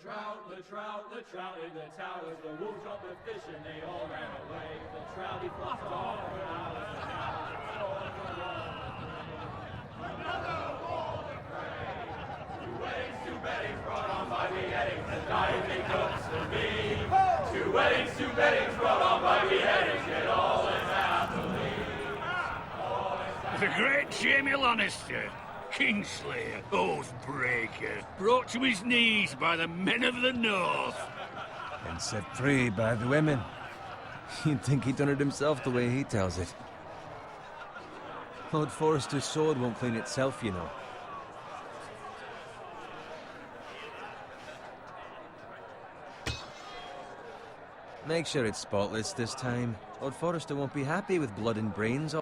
the trout in the towers. The wolves dropped the fish and they all ran away. The trout he flopped off for hours and hours. Another wall to pray. Two weddings brought on by beheadings. The diving cooks and me. Two weddings brought on by beheadings. Yet all is happily. The great Jamie Lannister, Kingslayer, Oathbreaker, brought to his knees by the men of the North. And set free by the women. You'd think he'd done it himself the way he tells it. Lord Forrester's sword won't clean itself, you know. Make sure it's spotless this time. Lord Forrester won't be happy with blood and brains.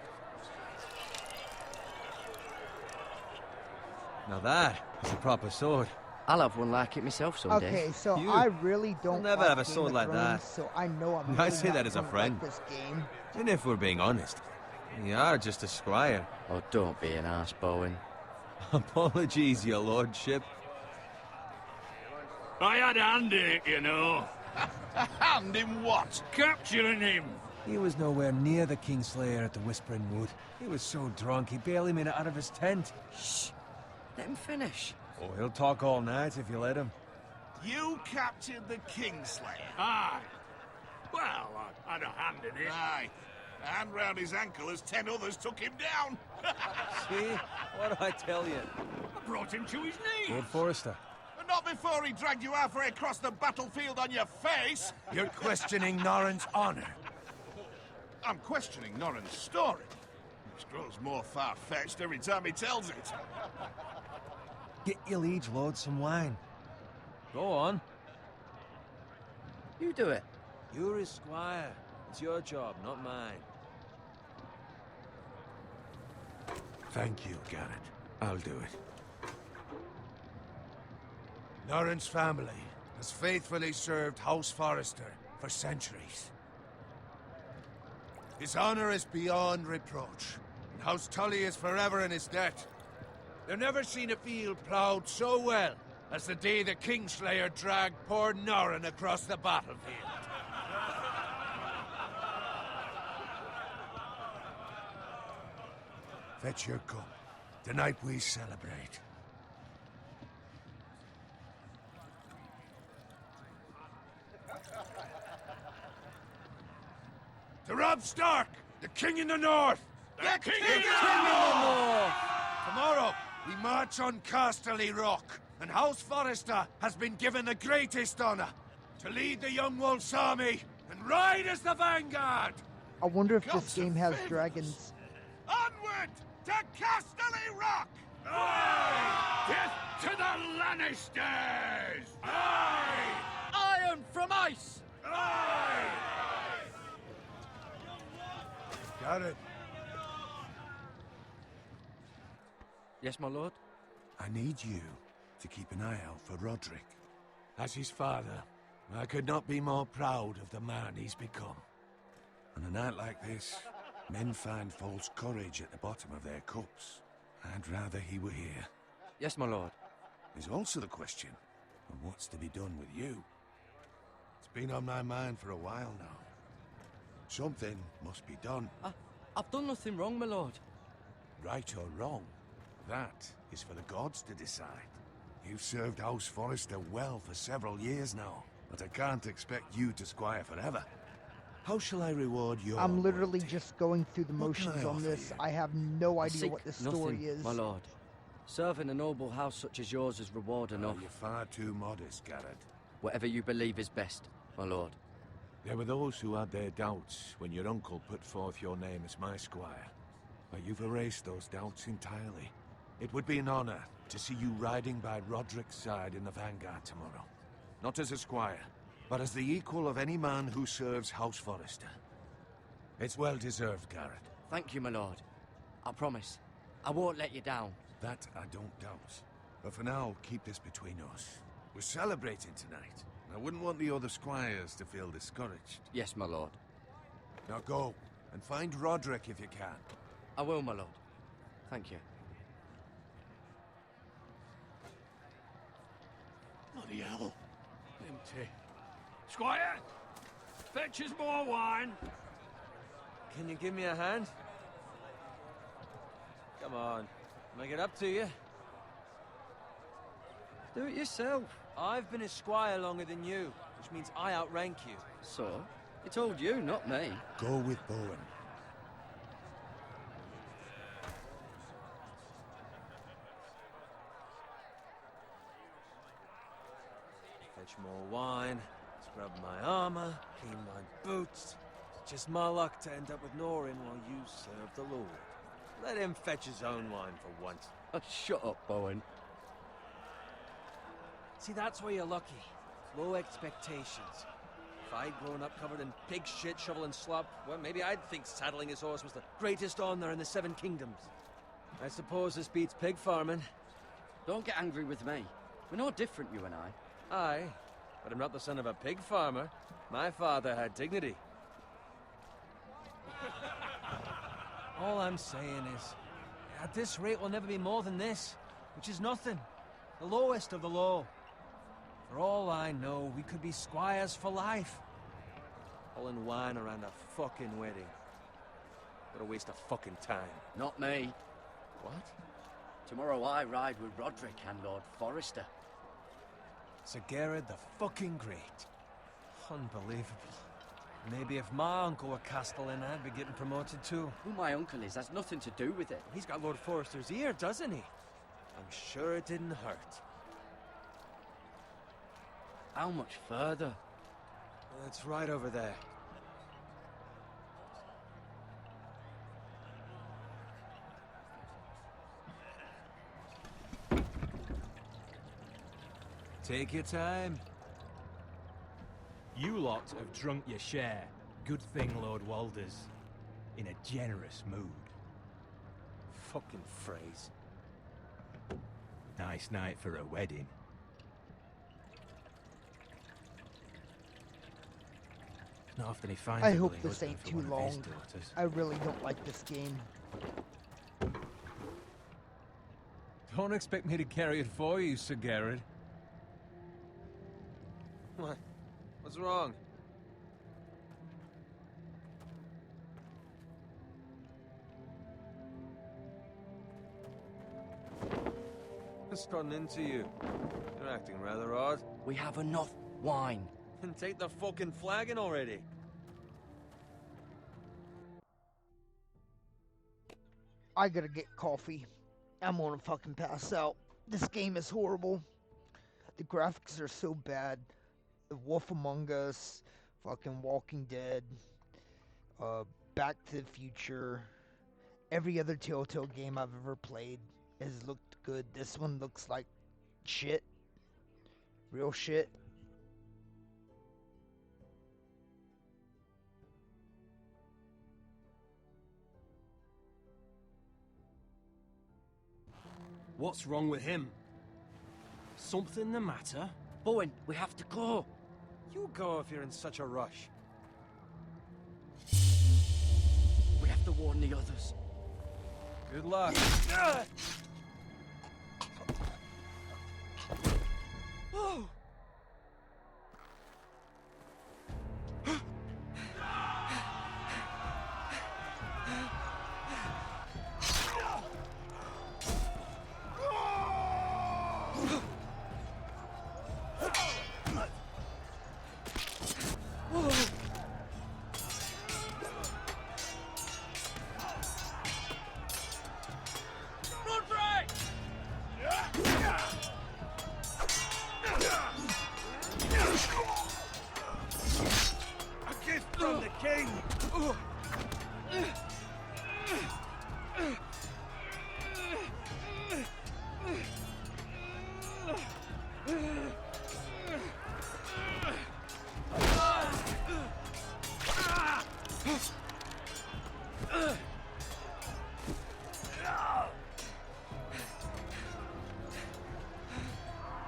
Now that is a proper sword. I'll have one like it myself someday. Okay, so You I really don't will never like have a Game sword of like Thrones, that. So I know I'm I really say not that as a gonna friend. like this game. And if we're being honest, you are just a squire. Oh, don't be an arse, Bowen. Apologies, your lordship. I had a hand in it, you know. A hand in what? Capturing him. He was nowhere near the Kingslayer at the Whispering Wood. He was so drunk he barely made it out of his tent. Shh. Let him finish. Oh, he'll talk all night if you let him. You captured the Kingslayer? Aye. Well, I had a hand in it. Aye. A hand round his ankle as 10 others took him down. See? What do I tell you? I brought him to his knees. Lord Forrester. But not before he dragged you halfway across the battlefield on your face. You're questioning Norrin's honor. I'm questioning Norrin's story, which grows more far-fetched every time he tells it. Get your liege lord some wine. Go on. You do it. You're his squire. It's your job, not mine. Thank you, Garrett. I'll do it. Norrin's family has faithfully served House Forrester for centuries. His honor is beyond reproach, and House Tully is forever in his debt. They've never seen a field plowed so well as the day the Kingslayer dragged poor Norrin across the battlefield. Fetch your cup. Tonight we celebrate. To Robb Stark, the King in the North! The King in the North! Tomorrow, we march on Casterly Rock, and House Forrester has been given the greatest honor to lead the Young Wolf's army and ride as the vanguard! I wonder if this Gods game has of dragons. Onward to Casterly Rock! Aye! Death to the Lannisters! Aye! Iron from ice! Aye! Garrett, Yes, my lord? I need you to keep an eye out for Roderick. As his father, I could not be more proud of the man he's become. On a night like this, men find false courage at the bottom of their cups. I'd rather he were here. Yes, my lord. There's also the question of what's to be done with you. It's been on my mind for a while now. Something must be done. I've done nothing wrong, my lord. Right or wrong, that is for the gods to decide. You've served House Forrester well for several years now, but I can't expect you to squire forever. How shall I reward your I'm literally loyalty? just going through the What can motions I on offer this. you? I have no I idea seek what the story nothing, is. my lord. Serving a noble house such as yours is reward enough. You're far too modest, Garrett. Whatever you believe is best, my lord. There were those who had their doubts when your uncle put forth your name as my squire. But you've erased those doubts entirely. It would be an honor to see you riding by Roderick's side in the vanguard tomorrow. Not as a squire, but as the equal of any man who serves House Forrester. It's well deserved, Garrett. Thank you, my lord. I promise. I won't let you down. That I don't doubt. But for now, keep this between us. We're celebrating tonight. I wouldn't want the other squires to feel discouraged. Yes, my lord. Now go, and find Roderick if you can. I will, my lord. Thank you. Bloody hell. Empty. Squire! Fetch us more wine! Can you give me a hand? Come on. Make it up to you. Do it yourself. I've been a squire longer than you, which means I outrank you. So? He told you, not me. Go with Bowen. Fetch more wine, scrub my armor, clean my boots. It's just my luck to end up with Norin while you serve the Lord. Let him fetch his own wine for once. Oh, shut up, Bowen. See, that's where you're lucky. Low expectations. If I'd grown up covered in pig shit, shoveling slop, well, maybe I'd think saddling his horse was the greatest honor in the Seven Kingdoms. I suppose this beats pig farming. Don't get angry with me. We're no different, you and I. Aye, but I'm not the son of a pig farmer. My father had dignity. All I'm saying is, at this rate we'll never be more than this, which is nothing. The lowest of the low. For all I know, we could be squires for life. Pulling wine around a fucking wedding. What a waste of fucking time. Not me. What? Tomorrow I ride with Roderick and Lord Forrester. Sir Gerard the fucking Great. Unbelievable. Maybe if my uncle were Castellan, I'd be getting promoted too. Who my uncle is has nothing to do with it. He's got Lord Forrester's ear, doesn't he? I'm sure it didn't hurt. How much further? It's right over there. Take your time. You lot have drunk your share. Good thing Lord Walder's in a generous mood. Fucking phrase. Nice night for a wedding. Not often he finds I a hope willing this husband ain't for too one of his long. daughters. I really don't like this game. Don't expect me to carry it for you, Sir Gerard. What? What's wrong? What's gotten into you? You're acting rather odd. We have enough wine. Then take the fucking flagon already. I gotta get coffee. I'm gonna fucking pass out. This game is horrible. The graphics are so bad. The Wolf Among Us, fucking Walking Dead, Back to the Future. Every other Telltale game I've ever played has looked good. This one looks like shit. Real shit. What's wrong with him? Something the matter? Bowen, we have to go. You go if you're in such a rush. We have to warn the others. Good luck. Oh! A gift from the king!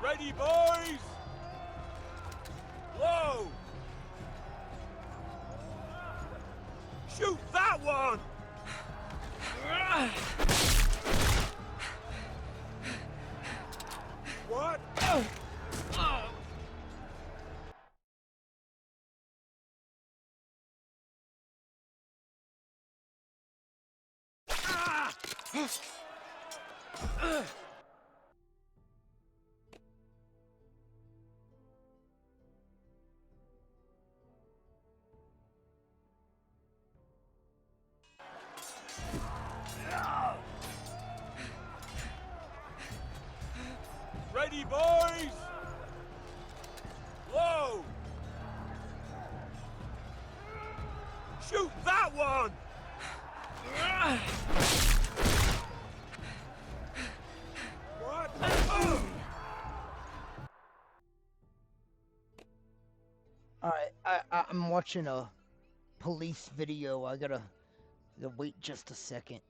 Ready, boys! Whoa! Shoot that one! What? Ready, boys? Whoa! Shoot that one! What? Oh! Alright, I'm watching a police video. I gotta wait just a second.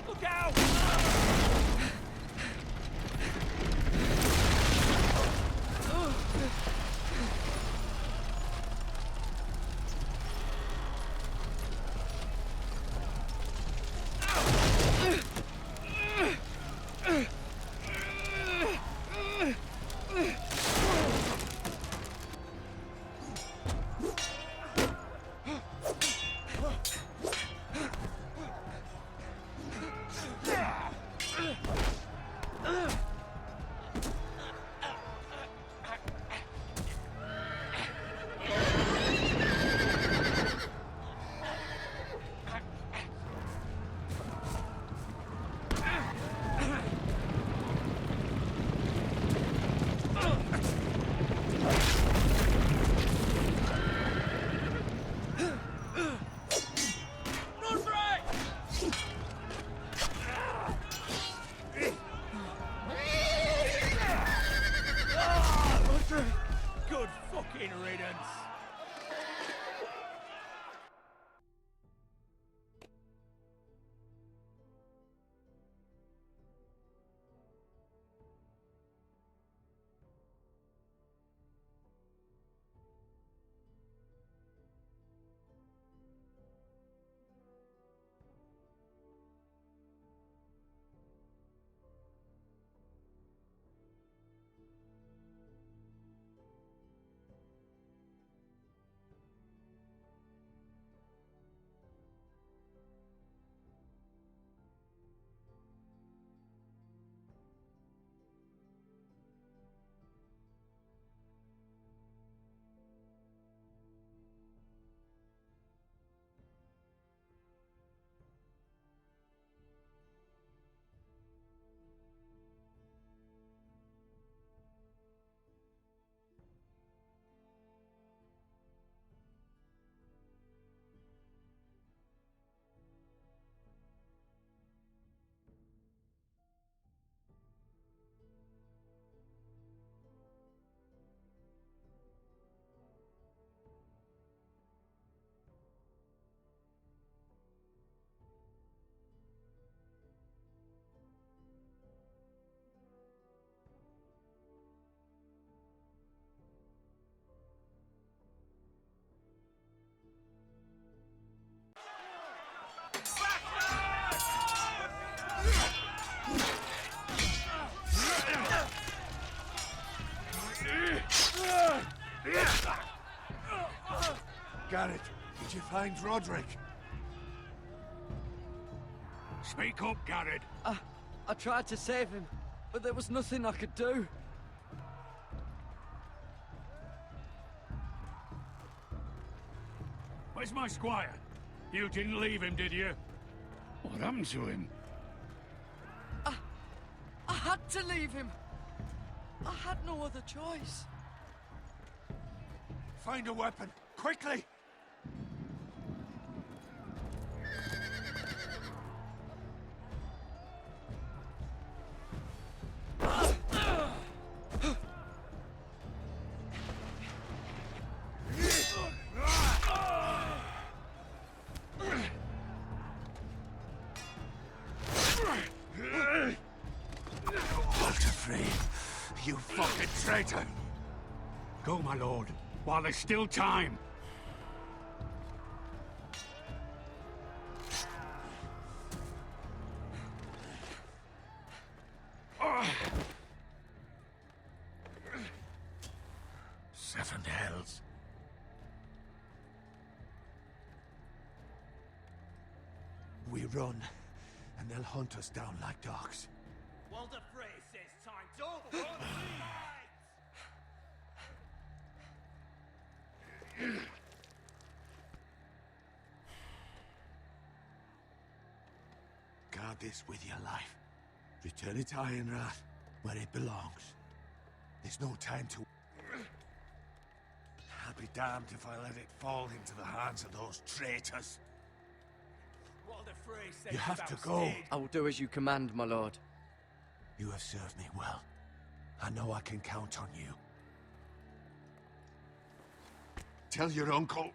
Look out! Garrett, did you find Roderick? Speak up, Garrett. I tried to save him, but there was nothing I could do. Where's my squire? You didn't leave him, did you? What happened to him? I had to leave him. I had no other choice. Find a weapon, quickly! Walter Frey, you fucking traitor! Go, my lord, while there's still time. Seven hells. We run, and they'll hunt us down like dogs. Walder Frey says time's over. Guard this with your life. Return it to Ironrath, where it belongs. There's no time to... I'll be damned if I let it fall into the hands of those traitors. Walder Frey says You have to go. I will do as you command, my lord. You have served me well. I know I can count on you. Tell your uncle...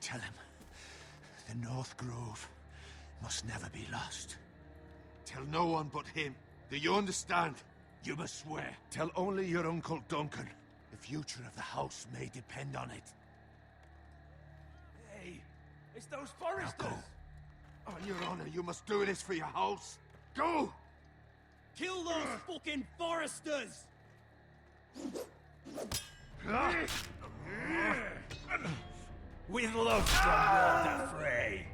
Tell him the North Grove must never be lost. Tell no one but him. Do you understand? You must swear. Tell only your Uncle Duncan. The future of the house may depend on it. Hey, it's those Now foresters. go. On your honor, you must do this for your house. Go! Kill those fucking foresters. With love from Walder Frey.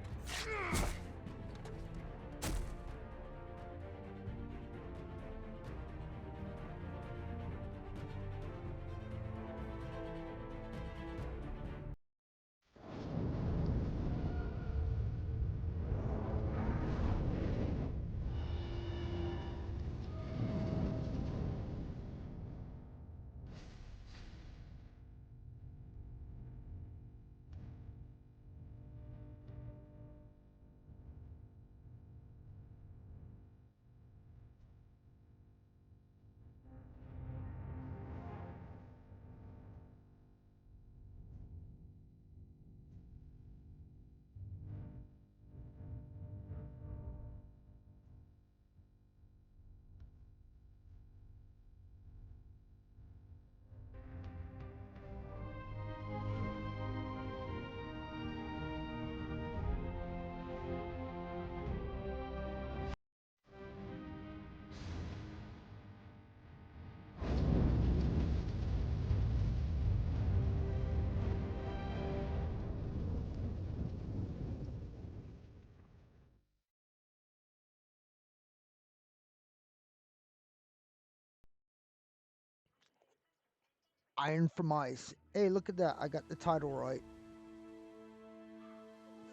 Iron from Ice. Hey, look at that. I got the title right.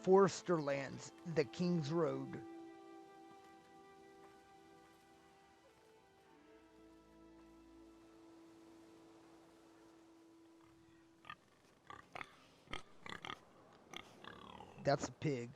Forester Lands, The King's Road. That's a pig.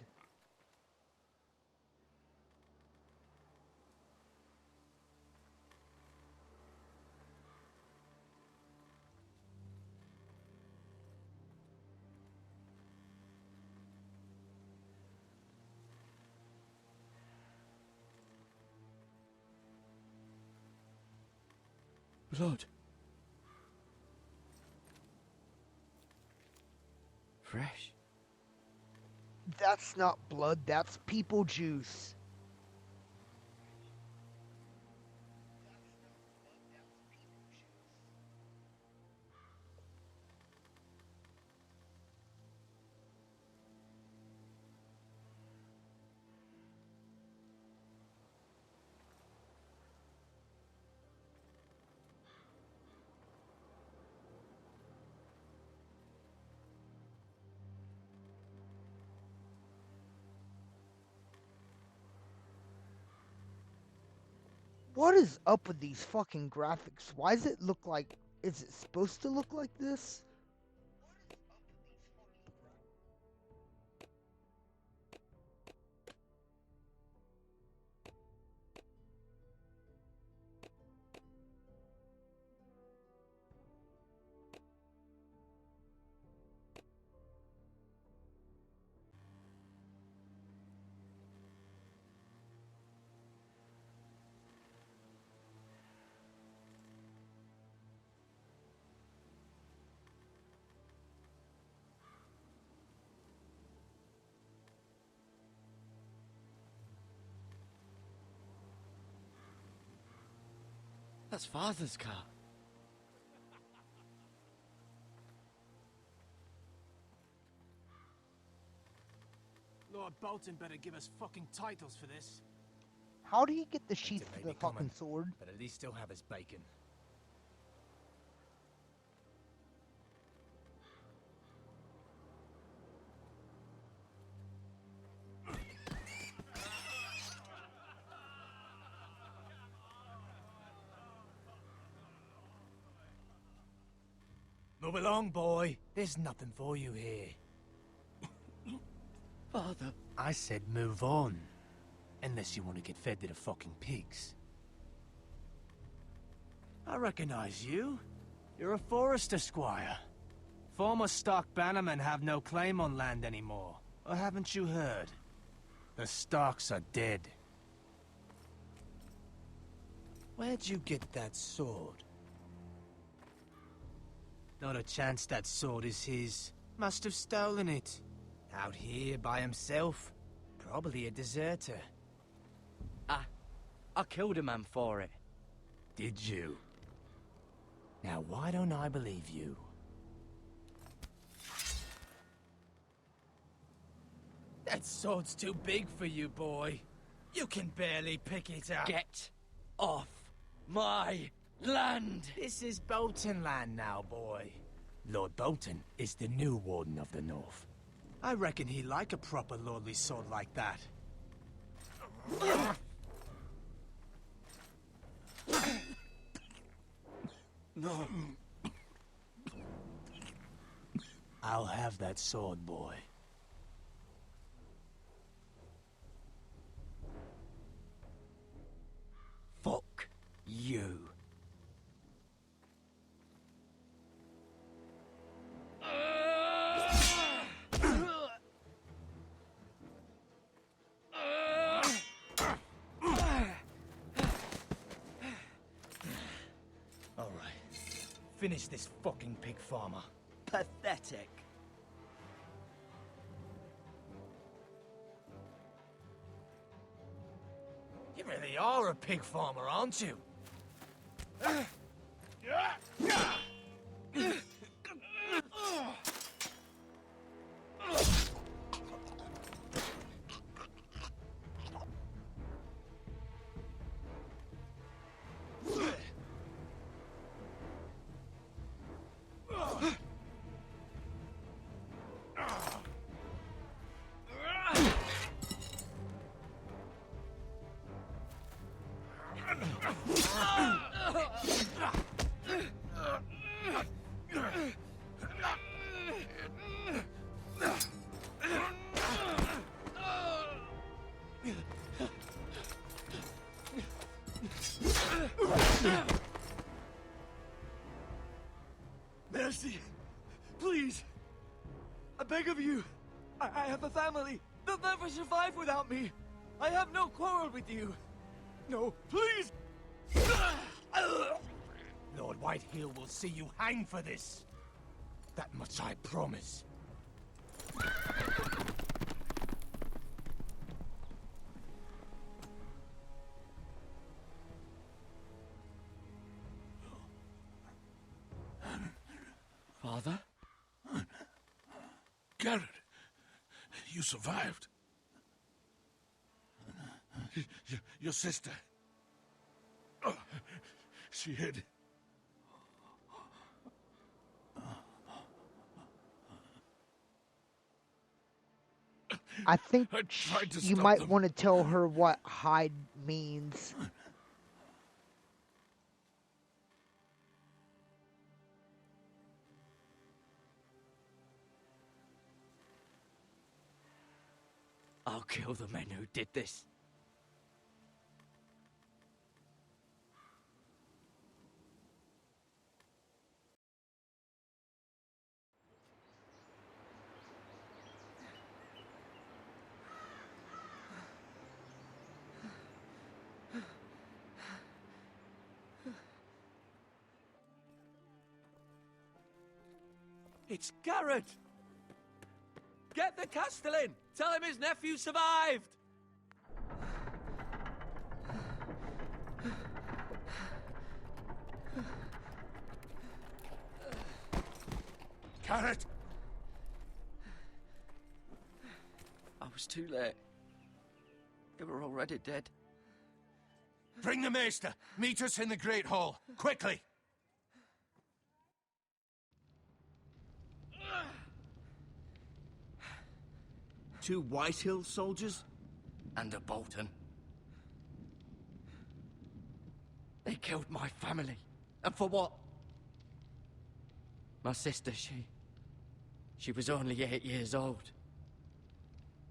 Blood. Fresh. That's not blood, that's people juice. What is up with these fucking graphics? Why does it look like... Is it supposed to look like this? That's Father's car. Lord Bolton better give us fucking titles for this. How do you get the sheath It may for the be fucking common, sword? but at least he'll have his bacon. Move along, boy. There's nothing for you here. Father. I said move on. Unless you want to get fed to the fucking pigs. I recognize you. You're a Forrester squire. Former Stark bannermen have no claim on land anymore. Or haven't you heard? The Starks are dead. Where'd you get that sword? Not a chance that sword is his. Must have stolen it. Out here by himself. Probably a deserter. I killed a man for it. Did you? Now why don't I believe you? That sword's too big for you, boy. You can barely pick it up. Get off my land! This is Bolton land now, boy. Lord Bolton is the new Warden of the North. I reckon he'd like a proper lordly sword like that. No. I'll have that sword, boy. Fuck you. All right. Finish this fucking pig farmer. Pathetic. You really are a pig farmer, aren't you? Mercy! Please! I beg of you! I have a family! They'll never survive without me! I have no quarrel with you! No, please! Lord Whitehill will see you hang for this. That much I promise. Father? Garrett, you survived. Your sister. Oh, she hid. I think I tried to you stop might them. want to tell her what hide means. I'll kill the men who did this. It's Garrett! Get the Castellan! Tell him his nephew survived! Garrett! I was too late. They were already dead. Bring the Maester! Meet us in the Great Hall! Quickly! Two Whitehill soldiers? And a Bolton. They killed my family. And for what? My sister, she was only 8 years old.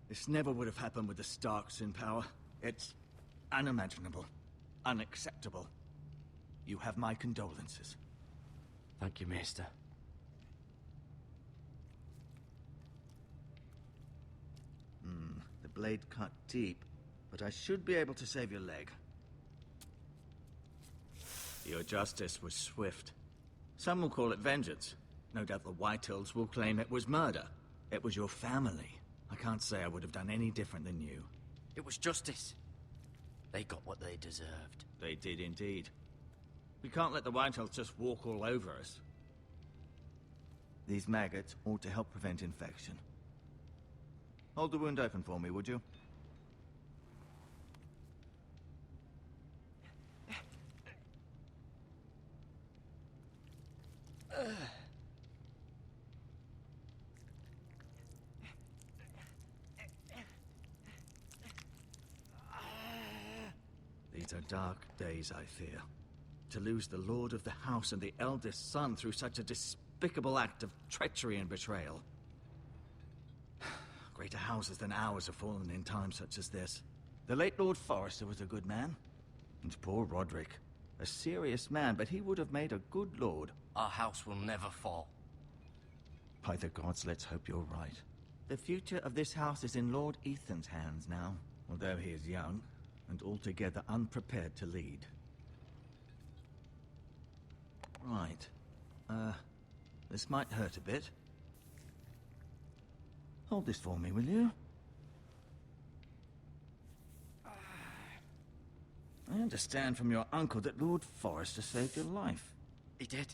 This never would have happened with the Starks in power. It's unimaginable. Unacceptable. You have my condolences. Thank you, Maester. The blade cut deep, but I should be able to save your leg. Your justice was swift. Some will call it vengeance. No doubt the Whitehills will claim it was murder. It was your family. I can't say I would have done any different than you. It was justice. They got what they deserved. They did indeed. We can't let the Whitehills just walk all over us. These maggots ought to help prevent infection. Hold the wound open for me, would you? These are dark days, I fear. To lose the Lord of the House and the eldest son through such a despicable act of treachery and betrayal. Greater houses than ours have fallen in times such as this. The late Lord Forrester was a good man. And poor Roderick. A serious man, but he would have made a good lord. Our house will never fall. By the gods, let's hope you're right. The future of this house is in Lord Ethan's hands now, although he is young and altogether unprepared to lead. Right. This might hurt a bit. Hold this for me, will you? I understand from your uncle that Lord Forrester saved your life. He did.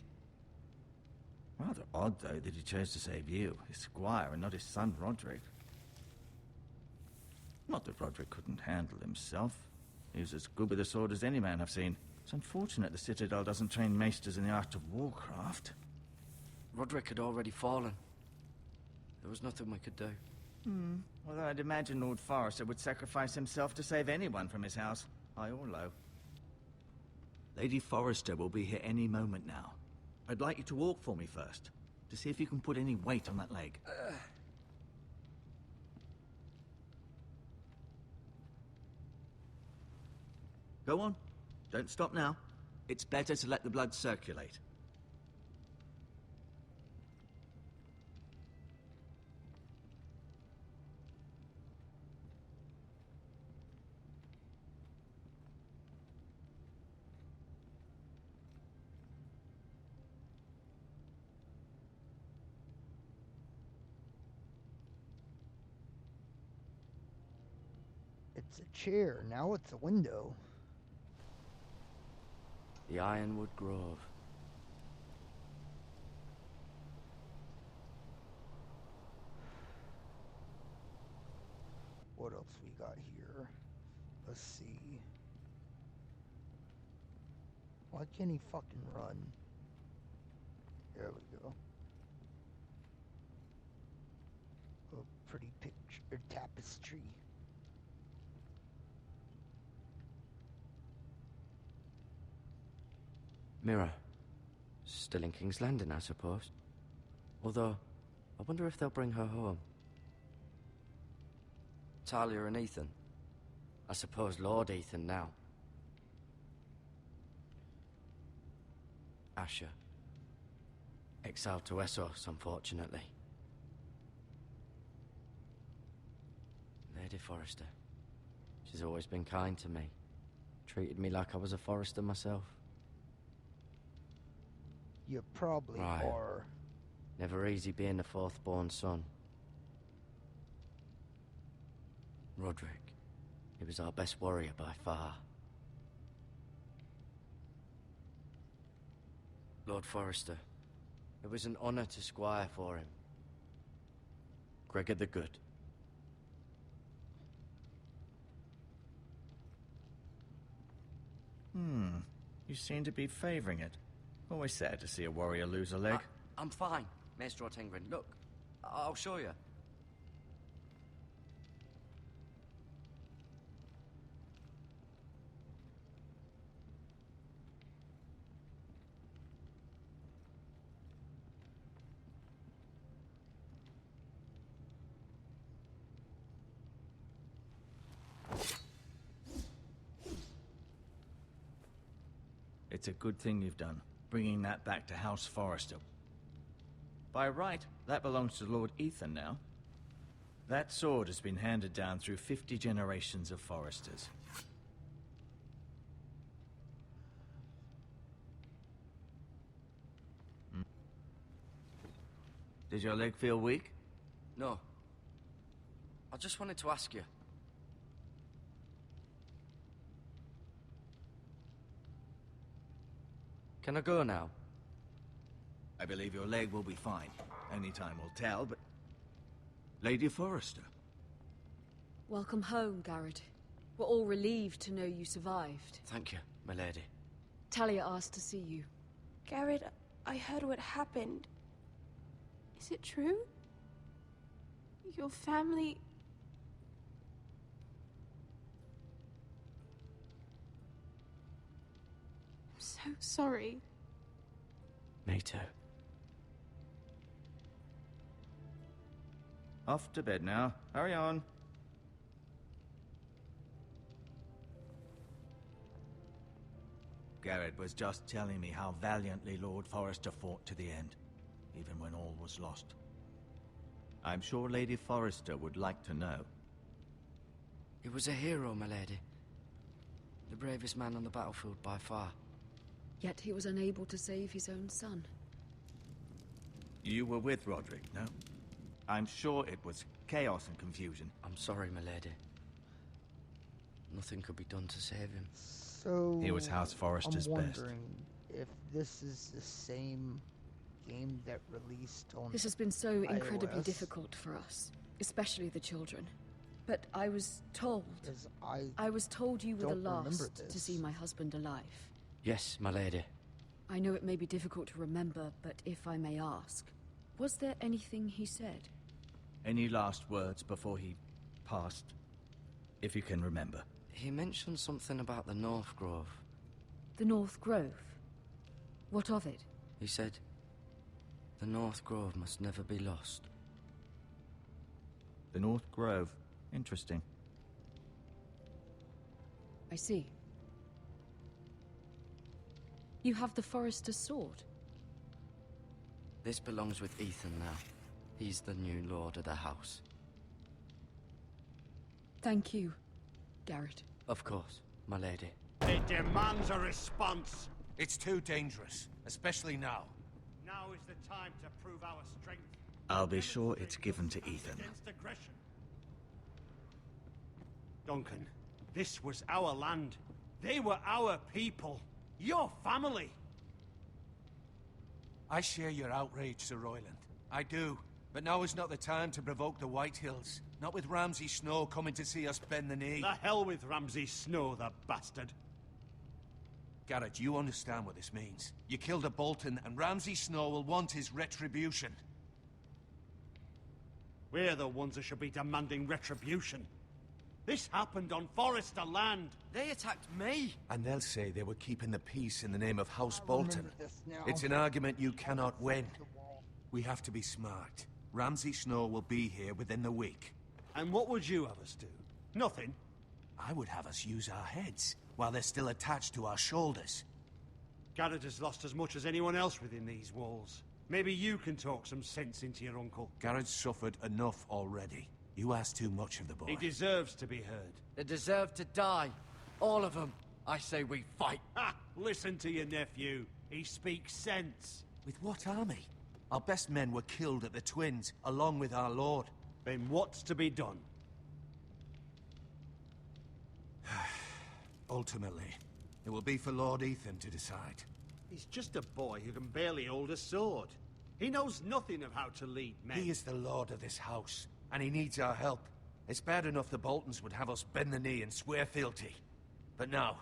Rather odd, though, that he chose to save you, his squire, and not his son Roderick. Not that Roderick couldn't handle himself. He was as good with a sword as any man I've seen. It's unfortunate the Citadel doesn't train maesters in the art of warcraft. Roderick had already fallen. There was nothing we could do. Although I'd imagine Lord Forrester would sacrifice himself to save anyone from his house, high or low. Lady Forrester will be here any moment now. I'd like you to walk for me first, to see if you can put any weight on that leg. Go on. Don't stop now. It's better to let the blood circulate. It's a chair, now it's a window. The Ironwood Grove. What else we got here? Let's see. Why can't he fucking run? There we go. A pretty picture, tapestry. Mira. Still in King's Landing, I suppose. Although, I wonder if they'll bring her home. Talia and Ethan. I suppose Lord Ethan now. Asher. Exiled to Essos, unfortunately. Lady Forrester. She's always been kind to me. Treated me like I was a Forrester myself. You probably Right. are. Never easy being the fourth-born son. Roderick. He was our best warrior by far. Lord Forrester. It was an honor to squire for him. Gregor the Good. You seem to be favoring it. Always sad to see a warrior lose a leg. I'm fine, Maester Ortengren. Look, I'll show you. It's a good thing you've done, bringing that back to House Forrester. By right, that belongs to Lord Ethan now. That sword has been handed down through 50 generations of Forresters. Did your leg feel weak? No. I just wanted to ask you. Can I go now? I believe your leg will be fine. Only time will tell, but... Lady Forrester. Welcome home, Garrett. We're all relieved to know you survived. Thank you, my lady. Talia asked to see you. Garrett, I heard what happened. Is it true? Your family... I'm so sorry. Me too. Off to bed now. Hurry on. Garrett was just telling me how valiantly Lord Forrester fought to the end, even when all was lost. I'm sure Lady Forrester would like to know. He was a hero, my lady. The bravest man on the battlefield by far. Yet he was unable to save his own son. You were with Roderick, no? I'm sure it was chaos and confusion. I'm sorry, my lady. Nothing could be done to save him. So He was House Forrester's I'm best. wondering if this is the same game that released on This has been so incredibly iOS. difficult for us, especially the children. But I was told... I was told you were the don't remember last to this. see my husband alive. Yes, my lady. I know it may be difficult to remember, but if I may ask, was there anything he said? Any last words before he passed? If you can remember. He mentioned something about the North Grove. The North Grove? What of it? He said, the North Grove must never be lost. The North Grove. Interesting. I see. You have the Forrester's sword. This belongs with Ethan now. He's the new lord of the house. Thank you, Garrett. Of course, my lady. It demands a response. It's too dangerous, especially now. Now is the time to prove our strength. I'll be sure it's given to Ethan. Against aggression. Duncan, this was our land. They were our people. Your family. I share your outrage, Sir Royland. I do. But now is not the time to provoke the Whitehills. Not with Ramsay Snow coming to see us bend the knee. The hell with Ramsay Snow, the bastard. Garrett, you understand what this means. You killed a Bolton, and Ramsay Snow will want his retribution. We're the ones that should be demanding retribution. This happened on Forrester land. They attacked me. And they'll say they were keeping the peace in the name of House I Bolton. remember this now. It's an argument you cannot win. We have to be smart. Ramsay Snow will be here within the week. And what would you have us do? Nothing. I would have us use our heads, while they're still attached to our shoulders. Garrett has lost as much as anyone else within these walls. Maybe you can talk some sense into your uncle. Garrett's suffered enough already. You ask too much of the boy. He deserves to be heard. They deserve to die. All of them. I say we fight. Ha! Listen to your nephew. He speaks sense. With what army? Our best men were killed at the Twins, along with our lord. Then what's to be done? Ultimately, it will be for Lord Ethan to decide. He's just a boy who can barely hold a sword. He knows nothing of how to lead men. He is the lord of this house, and he needs our help. It's bad enough the Boltons would have us bend the knee and swear fealty. But now,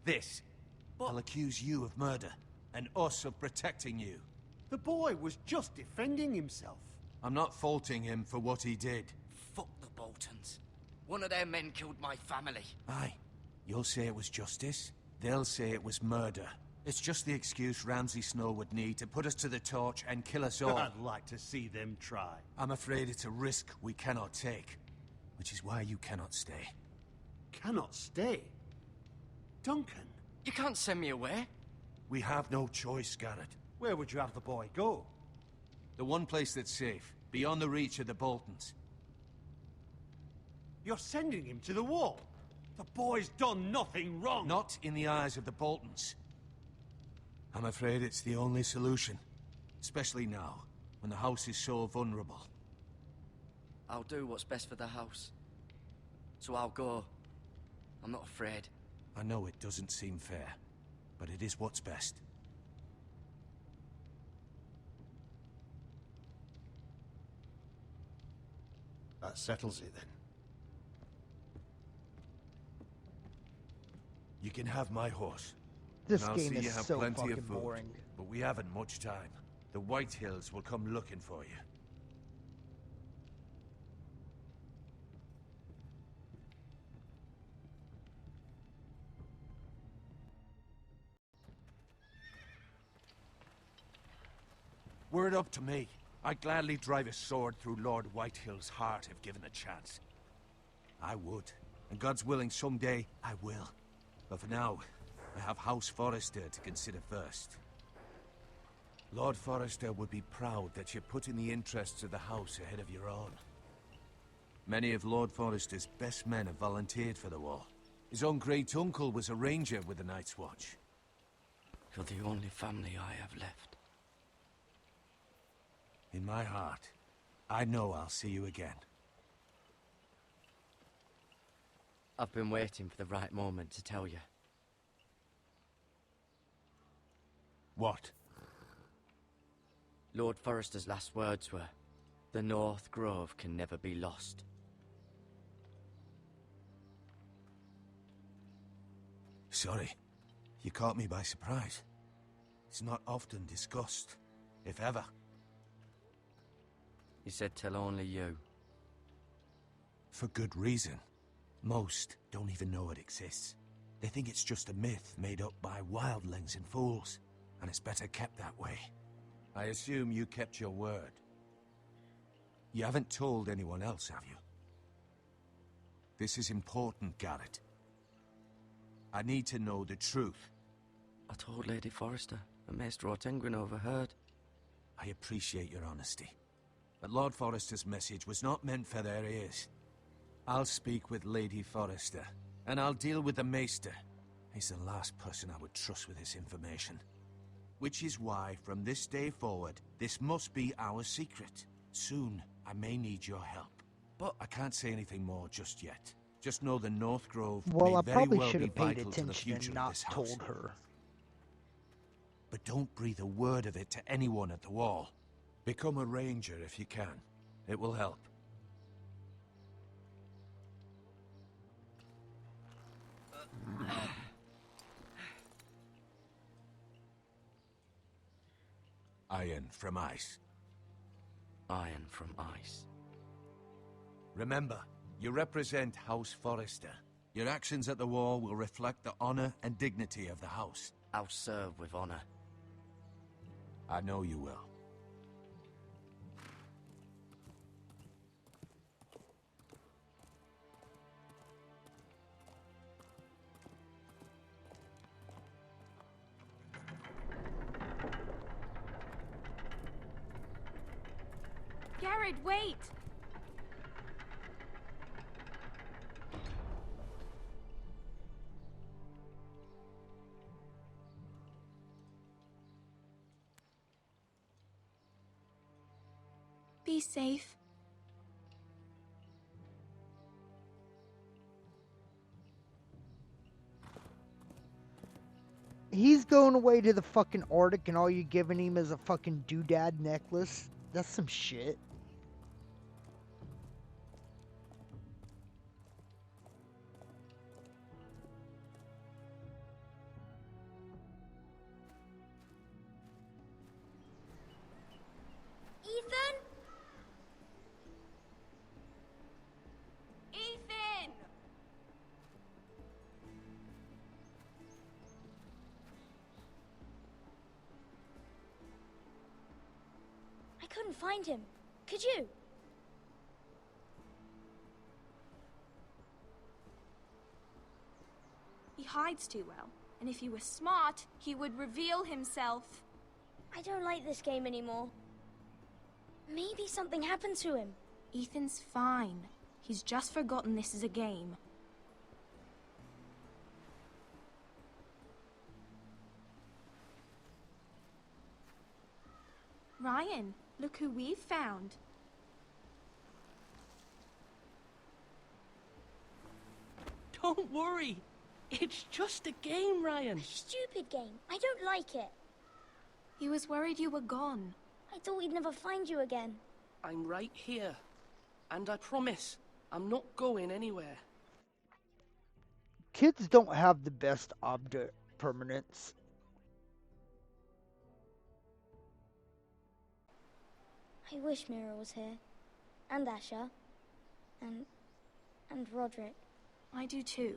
this. I'll accuse you of murder, and us of protecting you. The boy was just defending himself. I'm not faulting him for what he did. Fuck the Boltons. One of their men killed my family. Aye. You'll say it was justice. They'll say it was murder. It's just the excuse Ramsay Snow would need to put us to the torch and kill us all. I'd like to see them try. I'm afraid it's a risk we cannot take. Which is why you cannot stay. Cannot stay? Duncan? You can't send me away. We have no choice, Garrett. Where would you have the boy go? The one place that's safe, beyond the reach of the Boltons. You're sending him to the wall? The boy's done nothing wrong. Not in the eyes of the Boltons. I'm afraid it's the only solution. Especially now, when the house is so vulnerable. I'll do what's best for the house. So I'll go. I'm not afraid. I know it doesn't seem fair, but it is what's best. That settles it, then. You can have my horse. This and I'll game see you is have so plenty fucking of food, boring. but we haven't much time. The White Hills will come looking for you. Were it up to me, I'd gladly drive a sword through Lord Whitehill's heart if given the chance. I would, and God's willing someday I will. But for now, I have House Forrester to consider first. Lord Forrester would be proud that you're putting the interests of the house ahead of your own. Many of Lord Forrester's best men have volunteered for the war. His own great uncle was a ranger with the Night's Watch. You're the only family I have left. In my heart, I know I'll see you again. I've been waiting for the right moment to tell you. What? Lord Forrester's last words were, "The North Grove can never be lost." Sorry. You caught me by surprise. It's not often discussed, if ever. He said tell only you. For good reason. Most don't even know it exists. They think it's just a myth made up by wildlings and fools, and it's better kept that way. I assume you kept your word. You haven't told anyone else, have you? This is important, Garrett. I need to know the truth. I told Lady Forrester, and Maester Ortengryn overheard. I appreciate your honesty. But Lord Forrester's message was not meant for their ears. I'll speak with Lady Forrester, and I'll deal with the Maester. He's the last person I would trust with this information. Which is why, from this day forward, this must be our secret. Soon, I may need your help. But I can't say anything more just yet. Just know the North Grove Well, may I very probably well should be have paid vital to the attention future and of not this house. told her. But don't breathe a word of it to anyone at the wall. Become a ranger if you can. It will help. Iron from ice. Iron from ice. Remember, you represent House Forrester. Your actions at the war will reflect the honor and dignity of the house. I'll serve with honor. I know you will. Garrett, wait! Be safe. He's going away to the fucking Arctic and all you're giving him is a fucking doodad necklace. That's some shit. Ethan? Ethan! I couldn't find him. Could you? He hides too well, and if he were smart, he would reveal himself. I don't like this game anymore. Maybe something happened to him. Ethan's fine. He's just forgotten this is a game. Ryan, look who we've found. Don't worry. It's just a game, Ryan. Stupid game. I don't like it. He was worried you were gone. I thought we'd never find you again. I'm right here. And I promise, I'm not going anywhere. Kids don't have the best object permanence. I wish Mira was here. And Asher. And Roderick. I do too.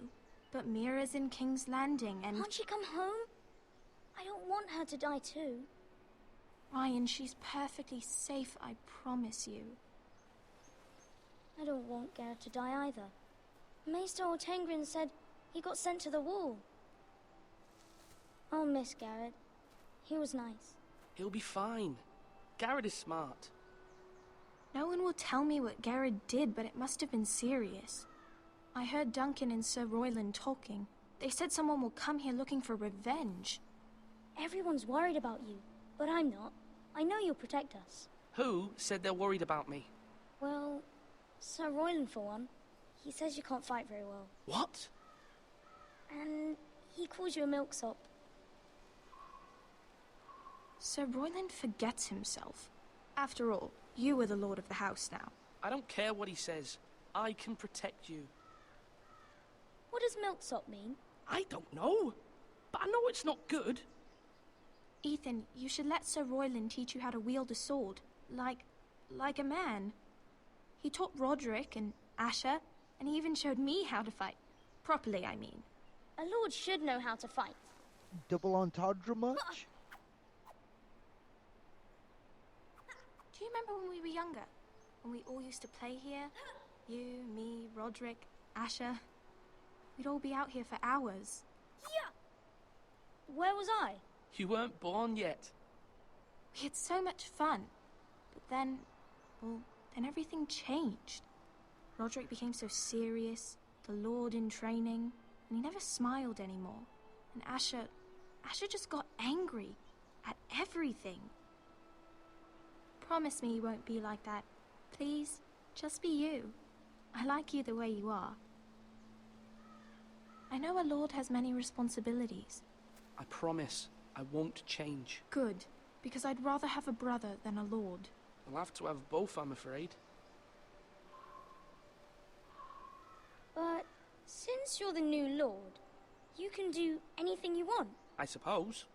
But Mira's in King's Landing and... Can't she come home? I don't want her to die too. Ryan, she's perfectly safe, I promise you. I don't want Garrett to die either. Maester Ortengrin said he got sent to the wall. I'll miss Garrett. He was nice. He'll be fine. Garrett is smart. No one will tell me what Garrett did, but it must have been serious. I heard Duncan and Sir Royland talking. They said someone will come here looking for revenge. Everyone's worried about you, but I'm not. I know you'll protect us. Who said they're worried about me? Well, Sir Royland for one. He says you can't fight very well. What? And he calls you a milksop. Sir Royland forgets himself. After all, you are the lord of the house now. I don't care what he says. I can protect you. What does milksop mean? I don't know. But I know it's not good. Ethan, you should let Sir Royland teach you how to wield a sword. Like a man. He taught Roderick and Asher, and he even showed me how to fight. Properly, I mean. A lord should know how to fight. Double entendre much? Do you remember when we were younger? When we all used to play here? You, me, Roderick, Asher. We'd all be out here for hours. Yeah! Where was I? You weren't born yet. We had so much fun. But then, well, then everything changed. Roderick became so serious, the Lord in training, and he never smiled anymore. And Asher just got angry at everything. Promise me you won't be like that. Please, just be you. I like you the way you are. I know a lord has many responsibilities. I promise I won't change. Good, because I'd rather have a brother than a lord. I'll have to have both, I'm afraid. But since you're the new lord, you can do anything you want. I suppose.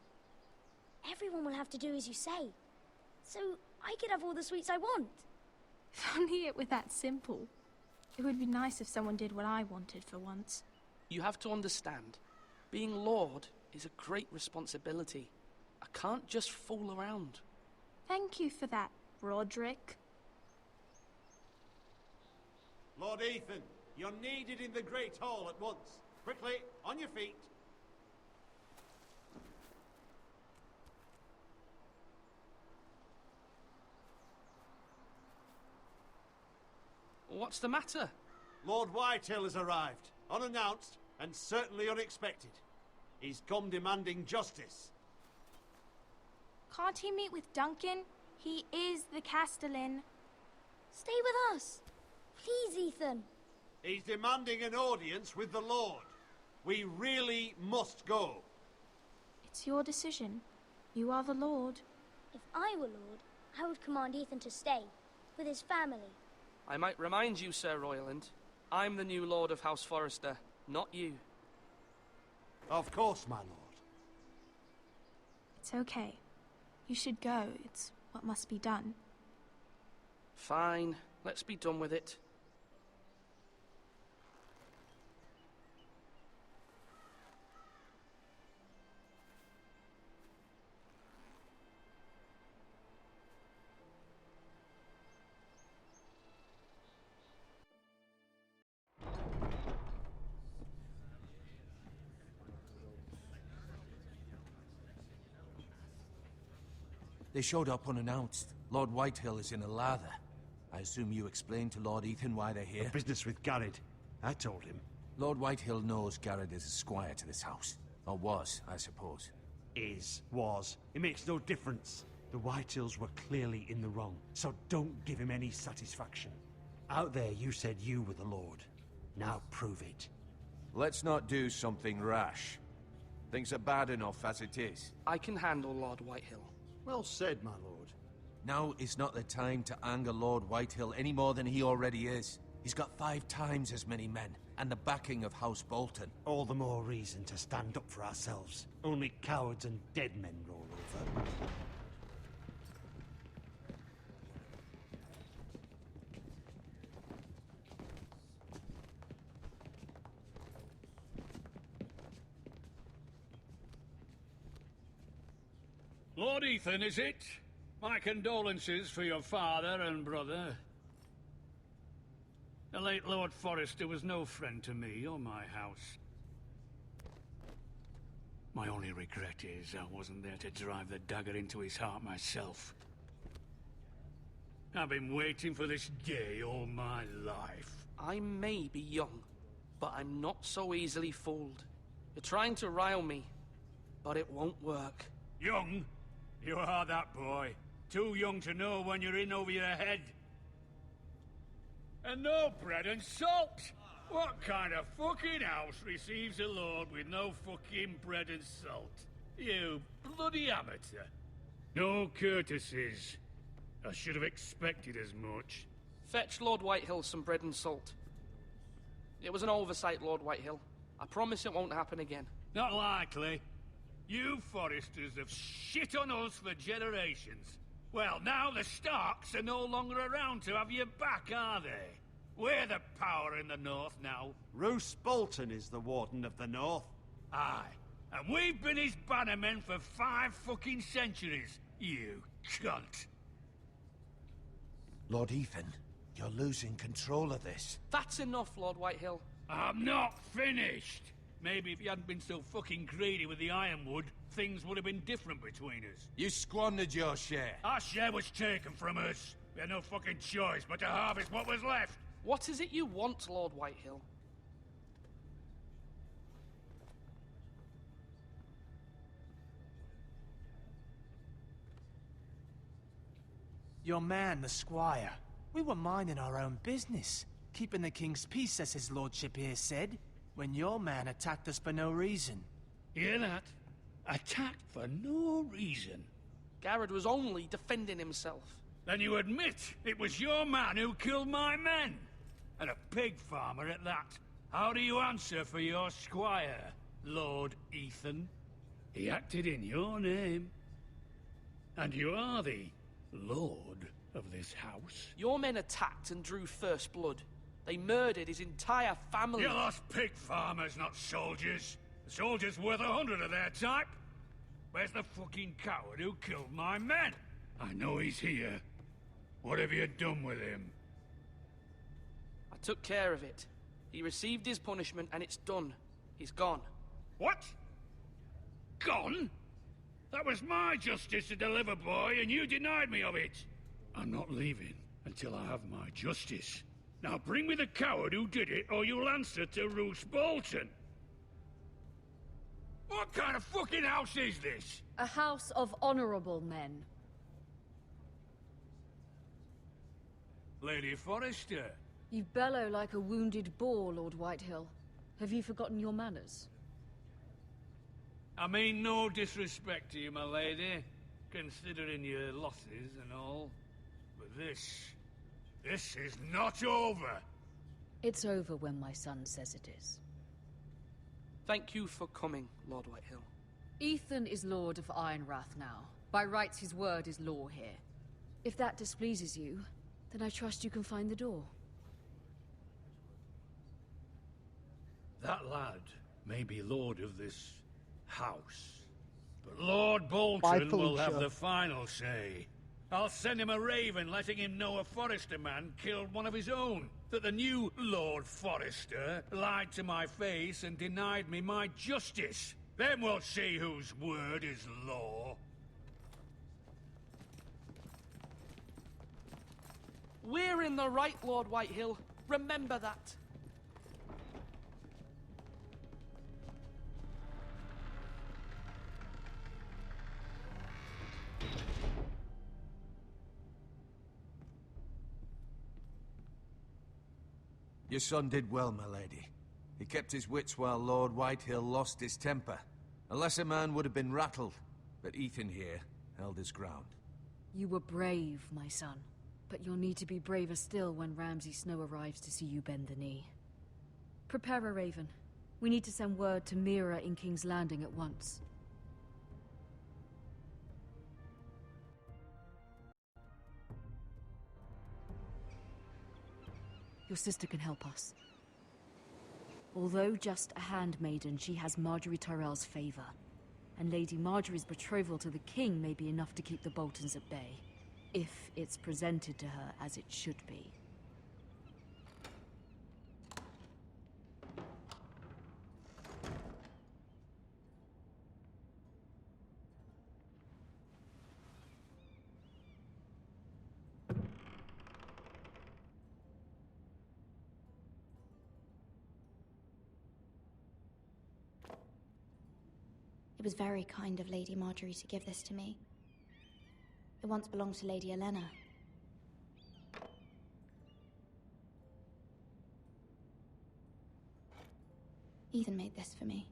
Everyone will have to do as you say. So I could have all the sweets I want. If only it were that simple. It would be nice if someone did what I wanted for once. You have to understand. Being Lord is a great responsibility. I can't just fool around. Thank you for that, Roderick. Lord Ethan, you're needed in the Great Hall at once. Quickly, on your feet. What's the matter? Lord Whitehill has arrived, unannounced and certainly unexpected. He's come demanding justice. Can't he meet with Duncan? He is the Castellan. Stay with us. Please, Ethan. He's demanding an audience with the Lord. We really must go. It's your decision. You are the Lord. If I were Lord, I would command Ethan to stay, with his family. I might remind you, Sir Royland, I'm the new Lord of House Forrester, not you. Of course, my lord. It's okay. You should go. It's what must be done. Fine. Let's be done with it. They showed up unannounced. Lord Whitehill is in a lather. I assume you explained to Lord Ethan why they're here? The business with Garrett. I told him. Lord Whitehill knows Garrett is a squire to this house. Or was, I suppose. Was. It makes no difference. The Whitehills were clearly in the wrong, so don't give him any satisfaction. Out there you said you were the Lord. Now prove it. Let's not do something rash. Things are bad enough as it is. I can handle Lord Whitehill. Well said, my lord. Now is not the time to anger Lord Whitehill any more than he already is. He's got 5 times as many men, and the backing of House Bolton. All the more reason to stand up for ourselves. Only cowards and dead men roll over. Lord Ethan, is it? My condolences for your father and brother. The late Lord Forrester was no friend to me or my house. My only regret is I wasn't there to drive the dagger into his heart myself. I've been waiting for this day all my life. I may be young, but I'm not so easily fooled. You're trying to rile me, but it won't work. Young? You are that boy. Too young to know when you're in over your head. And no bread and salt! What kind of fucking house receives a lord with no fucking bread and salt? You bloody amateur. No courtesies. I should have expected as much. Fetch Lord Whitehill some bread and salt. It was an oversight, Lord Whitehill. I promise it won't happen again. Not likely. You Forresters have shit on us for generations. Well, now the Starks are no longer around to have your back, are they? We're the power in the north now. Roose Bolton is the Warden of the North. Aye. And we've been his bannermen for 5 fucking centuries, you cunt. Lord Ethan, you're losing control of this. That's enough, Lord Whitehill. I'm not finished. Maybe if you hadn't been so fucking greedy with the ironwood, things would have been different between us. You squandered your share. Our share was taken from us. We had no fucking choice but to harvest what was left. What is it you want, Lord Whitehill? Your man, the squire. We were minding our own business, keeping the king's peace, as his lordship here said, when your man attacked us for no reason. Hear that? Attacked for no reason. Garrett was only defending himself. Then you admit it was your man who killed my men? And a pig farmer at that. How do you answer for your squire, Lord Ethan? He acted in your name. And you are the Lord of this house. Your men attacked and drew first blood. They murdered his entire family. You lost pig farmers, not soldiers. The soldiers worth 100 of their type. Where's the fucking coward who killed my men? I know he's here. What have you done with him? I took care of it. He received his punishment and it's done. He's gone. What? Gone? That was my justice to deliver, boy, and you denied me of it. I'm not leaving until I have my justice. Now bring me the coward who did it, or you'll answer to Roose Bolton. What kind of fucking house is this? A house of honorable men. Lady Forrester. You bellow like a wounded boar, Lord Whitehill. Have you forgotten your manners? I mean no disrespect to you, my lady, considering your losses and all. But this is not over. It's over when my son says it is. Thank you for coming, Lord Whitehill. Ethan is Lord of Ironrath now. By rights, his word is law here. If that displeases you, then I trust you can find the door. That lad may be lord of this house, but Lord Bolton will have the final say. I'll send him a raven letting him know a Forrester man killed one of his own. That the new Lord Forrester lied to my face and denied me my justice. Then we'll see whose word is law. We're in the right, Lord Whitehill. Remember that. Your son did well, my lady. He kept his wits while Lord Whitehill lost his temper. A lesser man would have been rattled, but Ethan here held his ground. You were brave, my son. But you'll need to be braver still when Ramsay Snow arrives to see you bend the knee. Prepare a raven. We need to send word to Mira in King's Landing at once. Your sister can help us. Although just a handmaiden, she has Marjorie Tyrell's favor. And Lady Marjorie's betrothal to the king may be enough to keep the Boltons at bay. If it's presented to her as it should be. It was very kind of Lady Marjorie to give this to me. It once belonged to Lady Olenna. Ethan made this for me.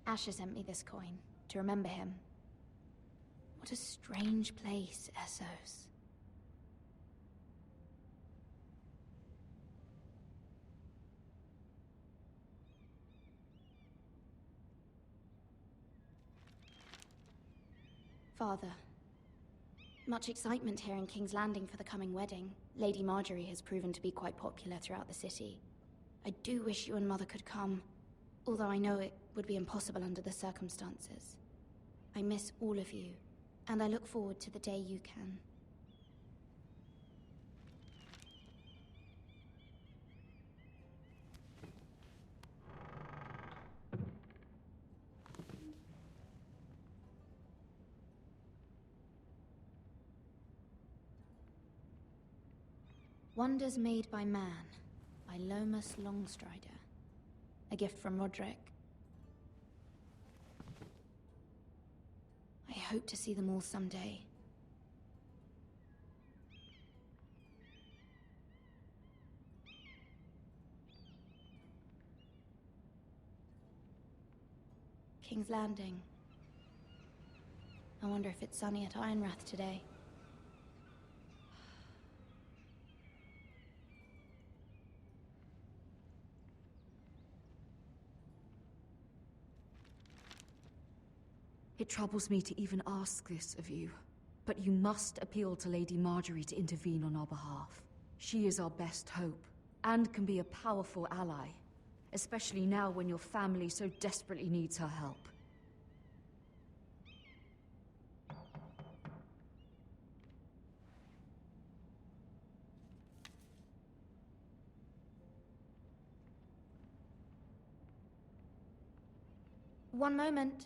Asher sent me this coin to remember him. What a strange place, Essos. Father, much excitement here in King's Landing for the coming wedding. Lady Marjorie has proven to be quite popular throughout the city. I do wish you and Mother could come, although I know it would be impossible under the circumstances. I miss all of you, and I look forward to the day you can. Wonders Made by Man, by Lomas Longstrider. A gift from Roderick. I hope to see them all someday. King's Landing. I wonder if it's sunny at Ironrath today. It troubles me to even ask this of you, but you must appeal to Lady Marjorie to intervene on our behalf. She is our best hope, and can be a powerful ally, especially now when your family so desperately needs her help. One moment.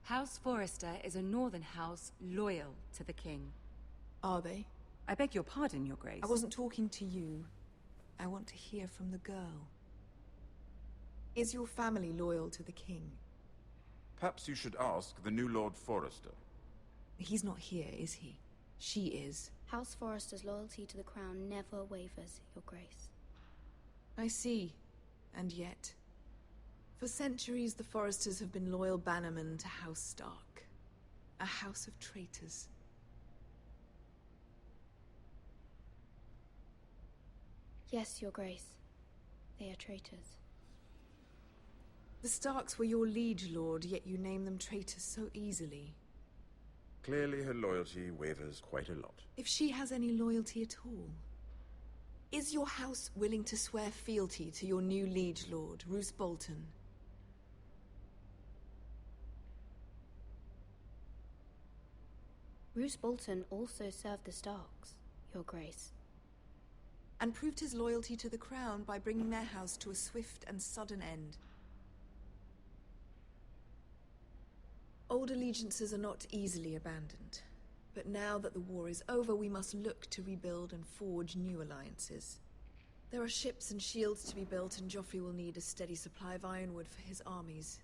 House Forrester is a northern house loyal to the king. Are they? I beg your pardon, Your Grace. I wasn't talking to you. I want to hear from the girl. Is your family loyal to the king? Perhaps you should ask the new Lord Forrester. He's not here, is he? She is. House Forrester's loyalty to the crown never wavers, Your Grace. I see. And yet... For centuries, the Forresters have been loyal bannermen to House Stark. A house of traitors. Yes, Your Grace. They are traitors. The Starks were your liege lord, yet you name them traitors so easily. Clearly her loyalty wavers quite a lot. If she has any loyalty at all. Is your house willing to swear fealty to your new liege lord, Roose Bolton? Roose Bolton also served the Starks, Your Grace. And proved his loyalty to the crown by bringing their house to a swift and sudden end. Old allegiances are not easily abandoned. But now that the war is over, we must look to rebuild and forge new alliances. There are ships and shields to be built, and Joffrey will need a steady supply of ironwood for his armies.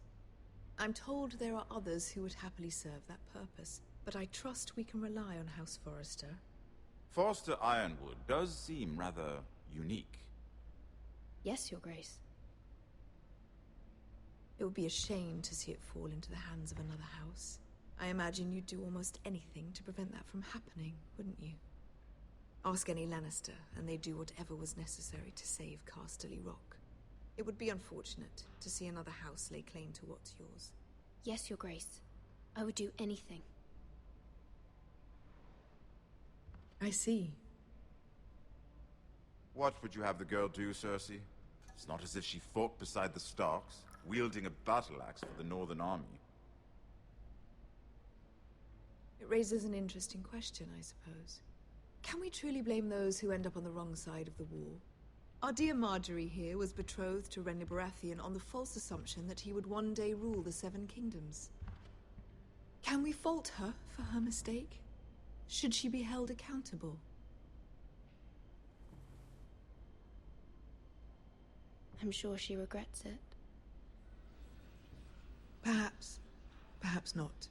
I'm told there are others who would happily serve that purpose, but I trust we can rely on House Forrester. Forrester Ironwood does seem rather unique. Yes, Your Grace. It would be a shame to see it fall into the hands of another house. I imagine you'd do almost anything to prevent that from happening, wouldn't you? Ask any Lannister, and they'd do whatever was necessary to save Casterly Rock. It would be unfortunate to see another house lay claim to what's yours. Yes, Your Grace. I would do anything. I see. What would you have the girl do, Cersei? It's not as if she fought beside the Starks, wielding a battle axe for the Northern Army. It raises an interesting question, I suppose. Can we truly blame those who end up on the wrong side of the war? Our dear Marjorie here was betrothed to Renly Baratheon on the false assumption that he would one day rule the Seven Kingdoms. Can we fault her for her mistake? Should she be held accountable? I'm sure she regrets it. Perhaps. Perhaps not.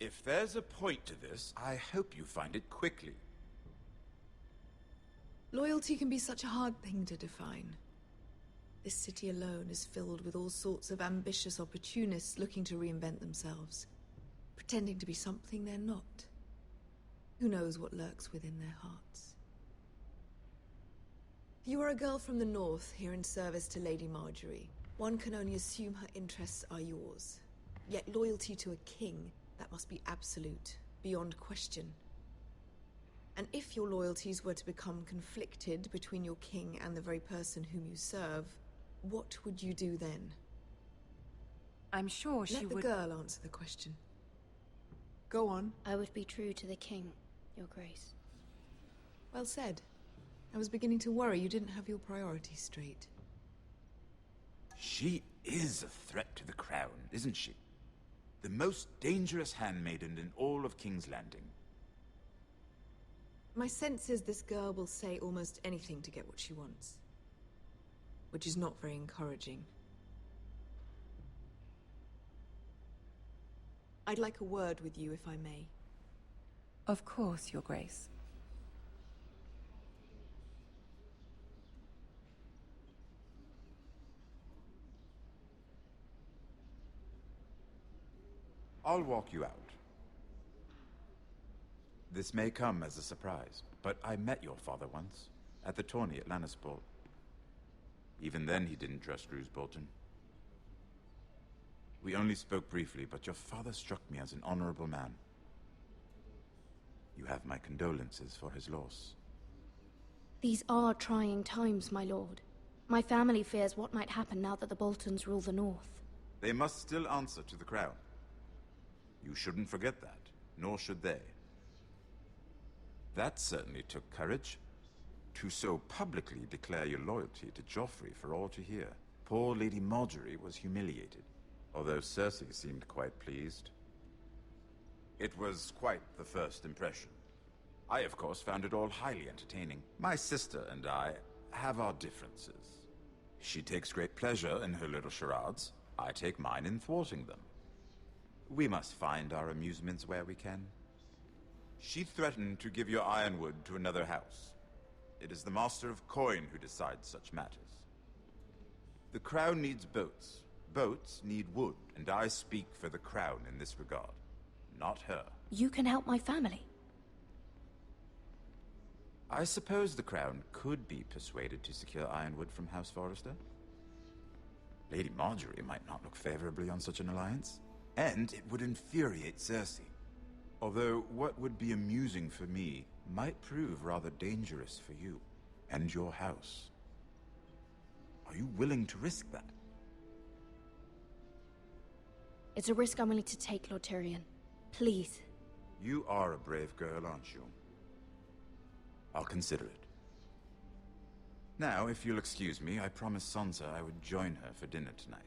If there's a point to this, I hope you find it quickly. Loyalty can be such a hard thing to define. This city alone is filled with all sorts of ambitious opportunists looking to reinvent themselves, pretending to be something they're not. Who knows what lurks within their hearts? You are a girl from the north, here in service to Lady Marjorie. One can only assume her interests are yours. Yet loyalty to a king, that must be absolute, beyond question. And if your loyalties were to become conflicted between your king and the very person whom you serve, what would you do then? I'm sure she would... Let the girl answer the question. Go on. I would be true to the king, Your Grace. Well said. I was beginning to worry you didn't have your priorities straight. She is a threat to the crown, isn't she? The most dangerous handmaiden in all of King's Landing. My sense is this girl will say almost anything to get what she wants. Which is not very encouraging. I'd like a word with you, if I may. Of course, Your Grace. I'll walk you out. This may come as a surprise, but I met your father once, at the tourney at Lannisport. Even then he didn't trust Roose Bolton. We only spoke briefly, but your father struck me as an honorable man. You have my condolences for his loss. These are trying times, my lord. My family fears what might happen now that the Boltons rule the north. They must still answer to the crown. You shouldn't forget that, nor should they. That certainly took courage. To so publicly declare your loyalty to Joffrey for all to hear. Poor Lady Marjorie was humiliated. although Cersei seemed quite pleased. It was quite the first impression. I, of course, found it all highly entertaining. My sister and I have our differences. She takes great pleasure in her little charades. I take mine in thwarting them. We must find our amusements where we can. She threatened to give your ironwood to another house. It is the Master of Coin who decides such matters. The Crown needs boats. Boats need wood, and I speak for the Crown in this regard, not her. You can help my family. I suppose the Crown could be persuaded to secure ironwood from House Forrester. Lady Marjorie might not look favorably on such an alliance, and it would infuriate Cersei. Although what would be amusing for me might prove rather dangerous for you and your house. Are you willing to risk that? It's a risk I'm willing to take, Lord Tyrion. Please. You are a brave girl, aren't you? I'll consider it. Now, if you'll excuse me, I promised Sansa I would join her for dinner tonight.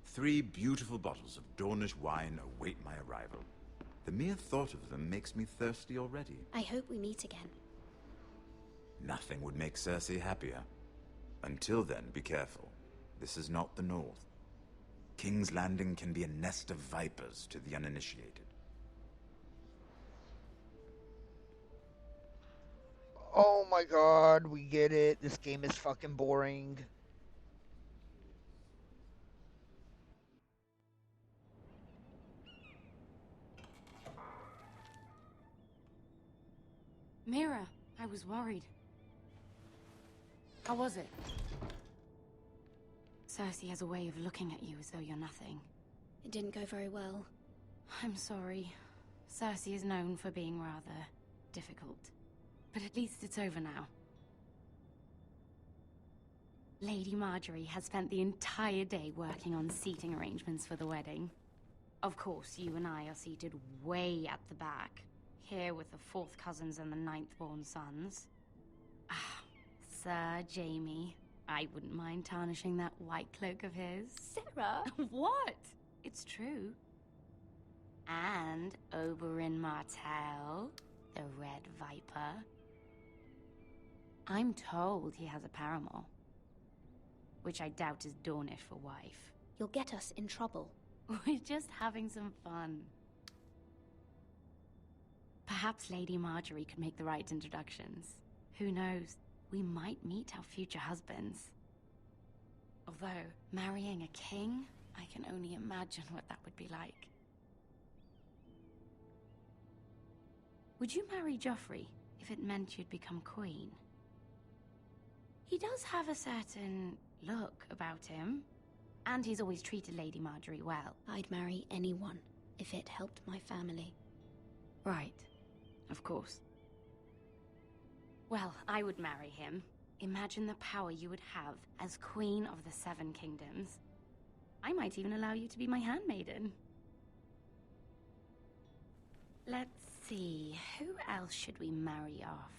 3 beautiful bottles of Dornish wine await my arrival. The mere thought of them makes me thirsty already. I hope we meet again. Nothing would make Cersei happier. Until then, be careful. This is not the North. King's Landing can be a nest of vipers to the uninitiated. Oh my god, we get it. This game is fucking boring. Mira, I was worried. How was it? Cersei has a way of looking at you as though you're nothing. It didn't go very well. I'm sorry. Cersei is known for being rather difficult. But at least it's over now. Lady Marjorie has spent the entire day working on seating arrangements for the wedding. Of course, you and I are seated way at the back, here with the 4th cousins and the 9th-born sons. Ah, Sir Jaime. I wouldn't mind tarnishing that white cloak of his. Sarah! What? It's true. And Oberyn Martell, the Red Viper. I'm told he has a paramour, which I doubt is Dornish for wife. You'll get us in trouble. We're just having some fun. Perhaps Lady Marjorie could make the right introductions. Who knows? We might meet our future husbands. Although, marrying a king, I can only imagine what that would be like. Would you marry Joffrey if it meant you'd become queen? He does have a certain look about him, and he's always treated Lady Marjorie well. I'd marry anyone if it helped my family. Right. Of course. Well, I would marry him. Imagine the power you would have as Queen of the 7 Kingdoms. I might even allow you to be my handmaiden. Let's see, who else should we marry off?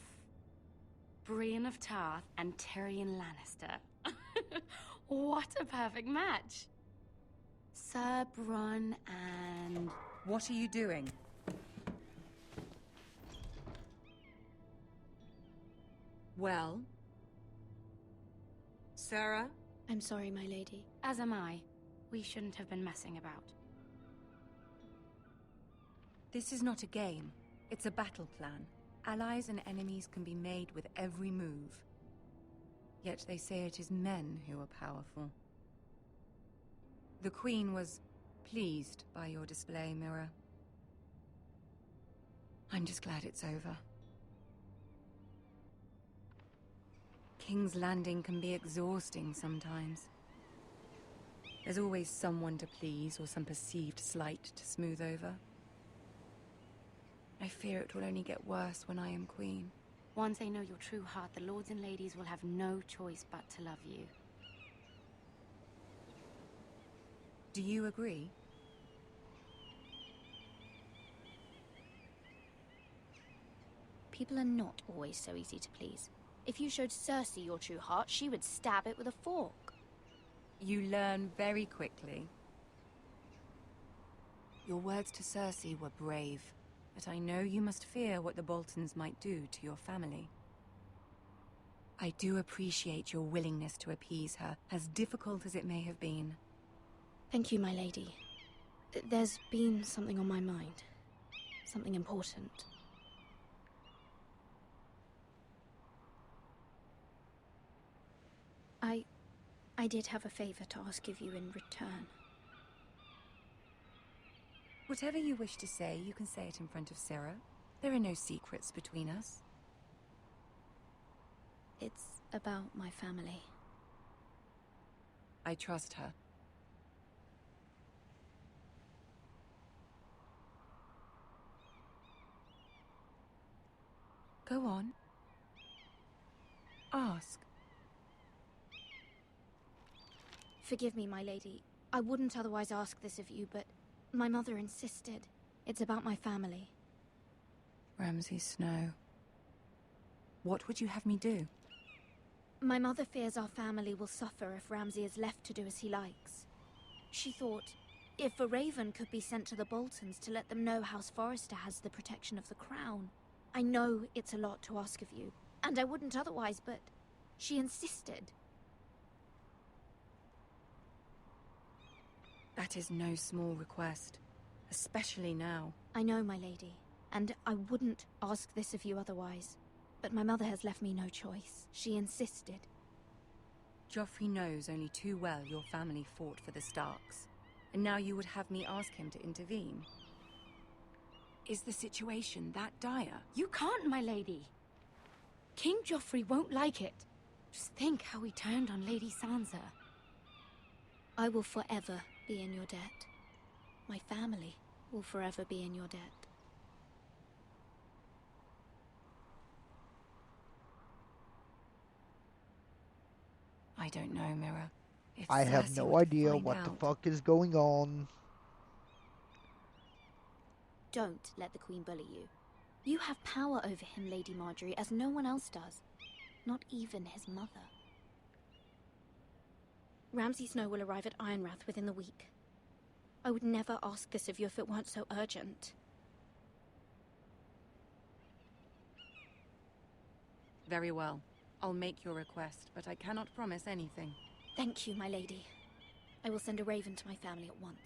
Brienne of Tarth and Tyrion Lannister. What a perfect match! Sir Bronn and... What are you doing? Well? Sarah? I'm sorry, my lady. As am I. We shouldn't have been messing about. This is not a game. It's a battle plan. Allies and enemies can be made with every move. Yet they say it is men who are powerful. The Queen was pleased by your display, Mira. I'm just glad it's over. King's Landing can be exhausting sometimes. There's always someone to please or some perceived slight to smooth over. I fear it will only get worse when I am queen. Once they know your true heart, the lords and ladies will have no choice but to love you. Do you agree? People are not always so easy to please. If you showed Cersei your true heart, she would stab it with a fork. You learn very quickly. Your words to Cersei were brave, but I know you must fear what the Boltons might do to your family. I do appreciate your willingness to appease her, as difficult as it may have been. Thank you, my lady. There's been something on my mind. Something important. I did have a favor to ask of you in return. Whatever you wish to say, you can say it in front of Sarah. There are no secrets between us. It's about my family. I trust her. Go on. Ask. Forgive me, my lady. I wouldn't otherwise ask this of you, but my mother insisted. It's about my family. Ramsay Snow. What would you have me do? My mother fears our family will suffer if Ramsay is left to do as he likes. She thought, if a raven could be sent to the Boltons to let them know House Forrester has the protection of the crown. I know it's a lot to ask of you, and I wouldn't otherwise, but she insisted. That is no small request, especially now. I know, my lady, and I wouldn't ask this of you otherwise. But my mother has left me no choice. She insisted. Joffrey knows only too well your family fought for the Starks, and now you would have me ask him to intervene. Is the situation that dire? You can't, my lady. King Joffrey won't like it. Just think how he turned on Lady Sansa. I will forever be in your debt. My family will forever be in your debt. I don't know, Mira. If I have Cersei no were to idea find what the out- fuck is going on. Don't let the Queen bully you. You have power over him, Lady Marjorie, as no one else does. Not even his mother. Ramsay Snow will arrive at Ironrath within the week. I would never ask this of you if it weren't so urgent. Very well. I'll make your request, but I cannot promise anything. Thank you, my lady. I will send a raven to my family at once.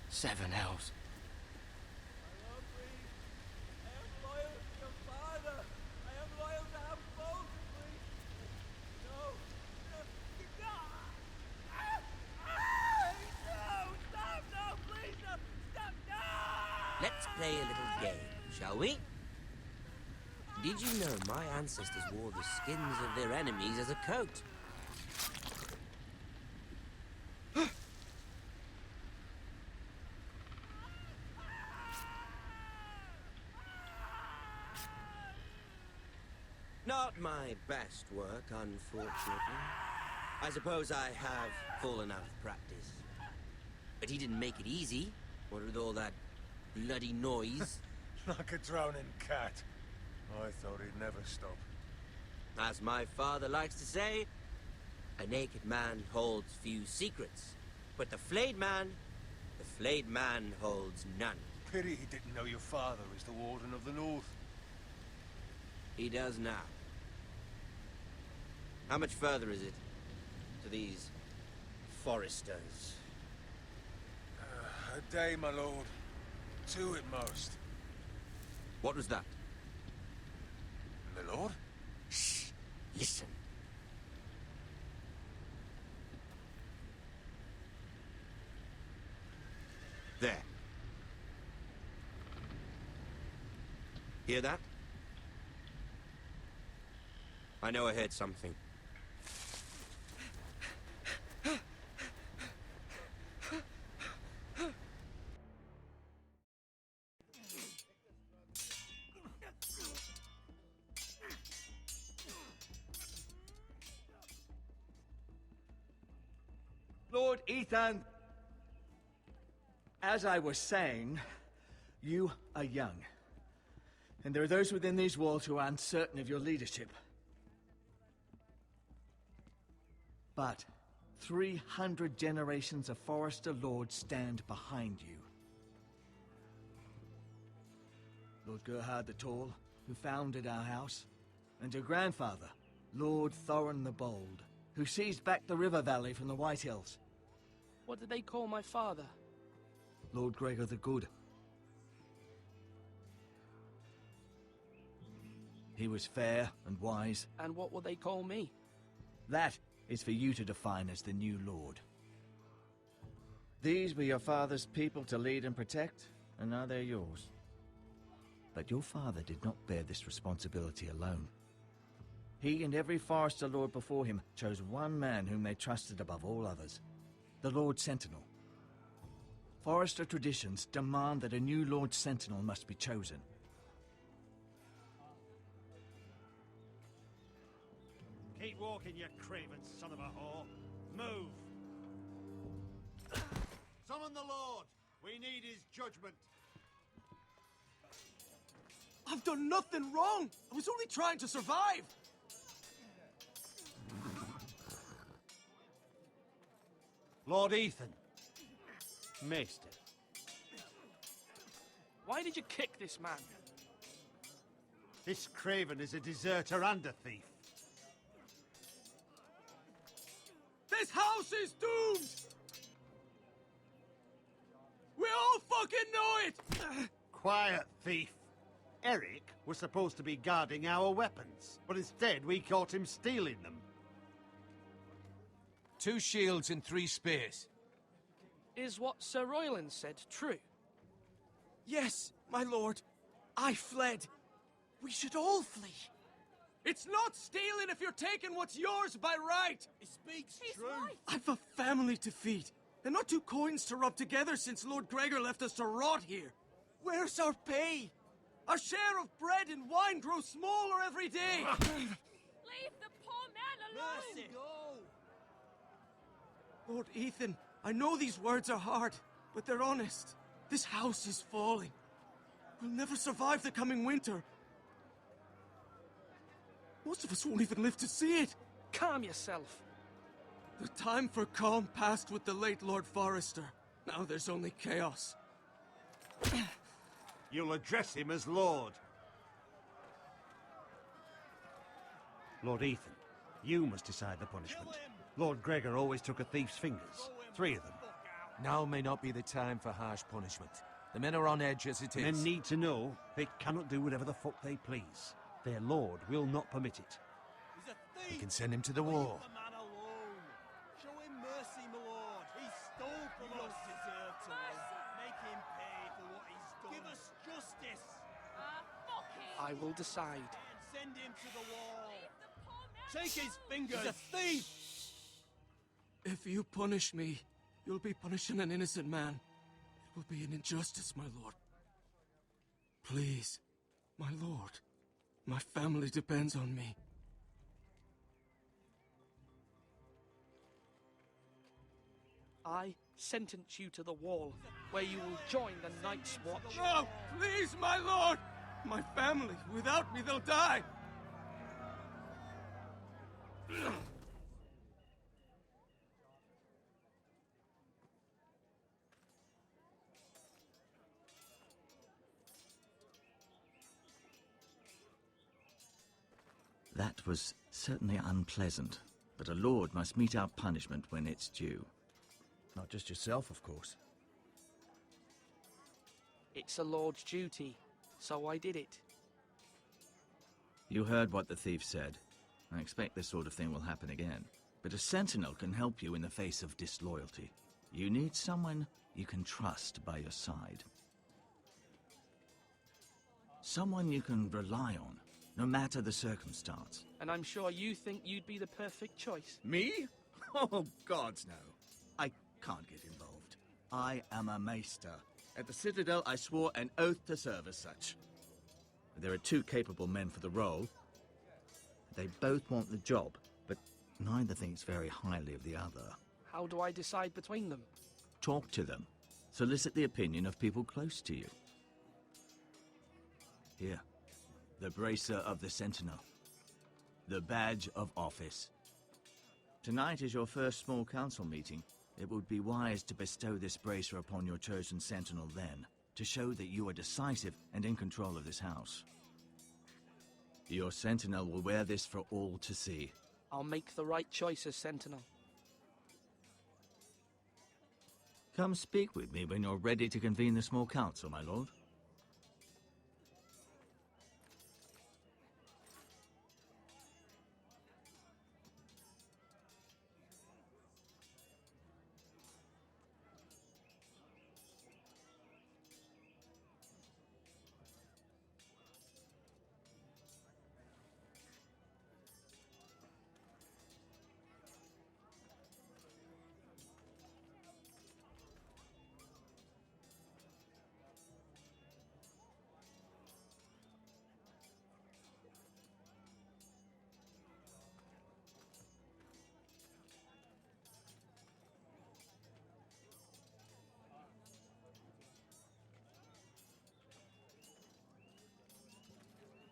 Seven hells. Let's play a little game, shall we? Did you know my ancestors wore the skins of their enemies as a coat? Not my best work, unfortunately. I suppose I have fallen out of practice. But he didn't make it easy, what with all that bloody noise. Like a drowning cat. I thought he'd never stop. As my father likes to say, a naked man holds few secrets. But the flayed man holds none. Pity he didn't know your father is the Warden of the North. He does now. How much further is it to these Forresters? A day, my lord. 2 at most. What was that? My lord? Shh! Listen. There. Hear that? I know I heard something. Ethan! As I was saying, you are young. And there are those within these walls who are uncertain of your leadership. But 300 generations of Forrester Lords stand behind you. Lord Gerhard the Tall, who founded our house, and your grandfather, Lord Thorin the Bold, who seized back the river valley from the White Hills. What did they call my father? Lord Gregor the Good. He was fair and wise. And what will they call me? That is for you to define as the new Lord. These were your father's people to lead and protect, and now they're yours. But your father did not bear this responsibility alone. He and every Forrester Lord before him chose one man whom they trusted above all others, the Lord Sentinel. Forrester traditions demand that a new Lord Sentinel must be chosen. Keep walking, you craven son of a whore. Move! Summon the Lord! We need his judgment. I've done nothing wrong! I was only trying to survive! Lord Ethan. Maester. Why did you kick this man? This craven is a deserter and a thief. This house is doomed! We all fucking know it! Quiet, thief. Eric was supposed to be guarding our weapons, but instead we caught him stealing them. 2 shields and 3 spears. Is what Sir Royland said true? Yes, my lord. I fled. We should all flee. It's not stealing if you're taking what's yours by right. He speaks true. I've a family to feed, and not 2 coins to rub together since Lord Gregor left us to rot here. Where's our pay? Our share of bread and wine grows smaller every day. Leave the poor man alone! Mercy. Lord Ethan, I know these words are hard, but they're honest. This house is falling. We'll never survive the coming winter. Most of us won't even live to see it. Calm yourself. The time for calm passed with the late Lord Forrester. Now there's only chaos. You'll address him as Lord. Lord Ethan, you must decide the punishment. Lord Gregor always took a thief's fingers. 3 of them. Now may not be the time for harsh punishment. The men are on edge as it is. Men need to know they cannot do whatever the fuck they please. Their lord will not permit it. He's a thief! We can send him to the war. Leave the man alone. Show him mercy, my lord. He stole from us. Deserve to make him pay for what he's done. Give us justice. Fuck him! I will decide. Send him to the wall. Take his fingers. He's a thief. If you punish me, you'll be punishing an innocent man. It will be an injustice, my lord. Please, my lord. My family depends on me. I sentence you to the wall, where you will join the Night's Watch. No! Please, my lord! My family, without me, they'll die! That was certainly unpleasant, but a lord must mete out punishment when it's due. Not just yourself, of course. It's a lord's duty, so I did it. You heard what the thief said. I expect this sort of thing will happen again. But a sentinel can help you in the face of disloyalty. You need someone you can trust by your side. Someone you can rely on, no matter the circumstance. And I'm sure you think you'd be the perfect choice. Me? Oh, gods no. I can't get involved. I am a maester. At the Citadel, I swore an oath to serve as such. There are 2 capable men for the role. They both want the job, but neither thinks very highly of the other. How do I decide between them? Talk to them. Solicit the opinion of people close to you. Here. The Bracer of the Sentinel. The Badge of Office. Tonight is your first small council meeting. It would be wise to bestow this bracer upon your chosen sentinel then, to show that you are decisive and in control of this house. Your sentinel will wear this for all to see. I'll make the right choice as sentinel. Come speak with me when you're ready to convene the small council, my lord.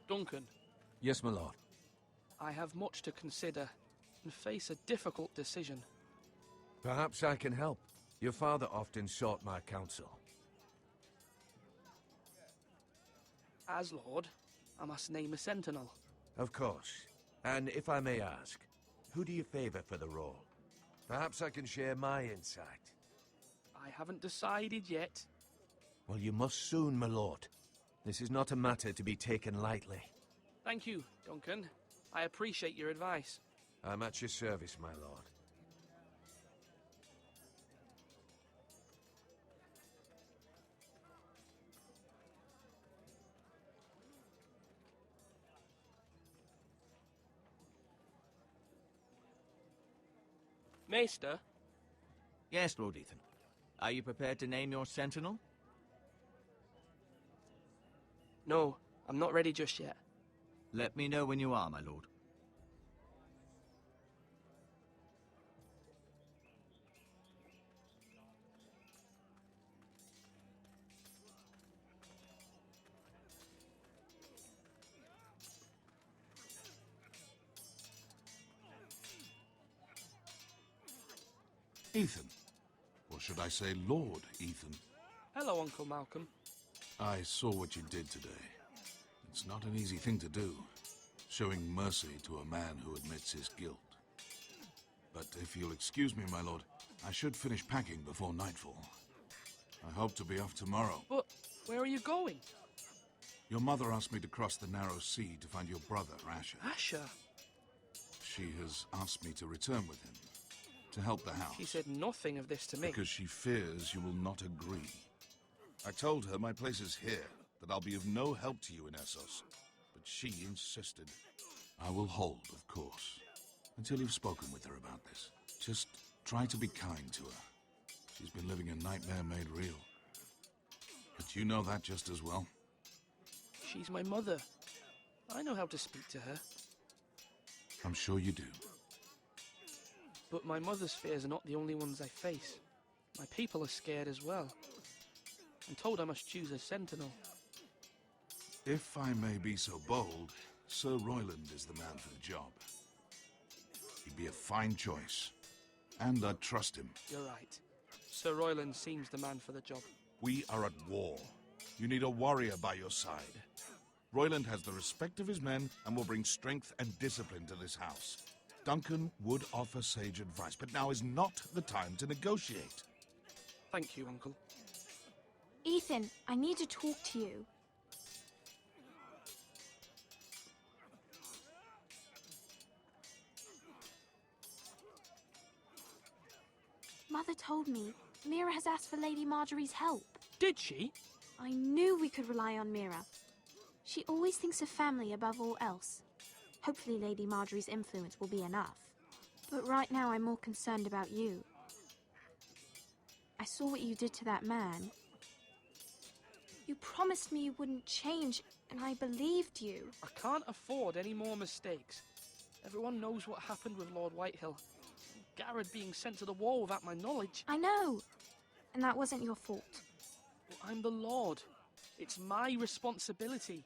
Duncan. Yes, my lord. I have much to consider and face a difficult decision. Perhaps I can help. Your father often sought my counsel. As Lord, I must name a sentinel. Of course. And if I may ask, who do you favor for the role? Perhaps I can share my insight. I haven't decided yet. Well, you must soon, my lord. This is not a matter to be taken lightly. Thank you, Duncan. I appreciate your advice. I'm at your service, my lord. Maester? Yes, Lord Ethan. Are you prepared to name your sentinel? No, I'm not ready just yet. Let me know when you are, my lord. Ethan. Or should I say Lord Ethan? Hello, Uncle Malcolm. I saw what you did today. It's not an easy thing to do, showing mercy to a man who admits his guilt. But if you'll excuse me, my lord, I should finish packing before nightfall. I hope to be off tomorrow. But where are you going? Your mother asked me to cross the narrow sea to find your brother, Asher. Asher? She has asked me to return with him, to help the house. She said nothing of this to me. Because she fears you will not agree. I told her my place is here, that I'll be of no help to you in Essos. But she insisted. I will hold, of course, until you've spoken with her about this. Just try to be kind to her. She's been living a nightmare made real. But you know that just as well. She's my mother. I know how to speak to her. I'm sure you do. But my mother's fears are not the only ones I face. My people are scared as well. I'm told I must choose a sentinel. If I may be so bold, Sir Royland is the man for the job. He'd be a fine choice. And I'd trust him. You're right. Sir Royland seems the man for the job. We are at war. You need a warrior by your side. Royland has the respect of his men and will bring strength and discipline to this house. Duncan would offer sage advice, but now is not the time to negotiate. Thank you, Uncle. Ethan, I need to talk to you. Mother told me Mira has asked for Lady Marjorie's help. Did she? I knew we could rely on Mira. She always thinks of family above all else. Hopefully Lady Marjorie's influence will be enough. But right now I'm more concerned about you. I saw what you did to that man. You promised me you wouldn't change, and I believed you. I can't afford any more mistakes. Everyone knows what happened with Lord Whitehill. Garrett being sent to the war without my knowledge. I know. And that wasn't your fault. Well, I'm the Lord. It's my responsibility.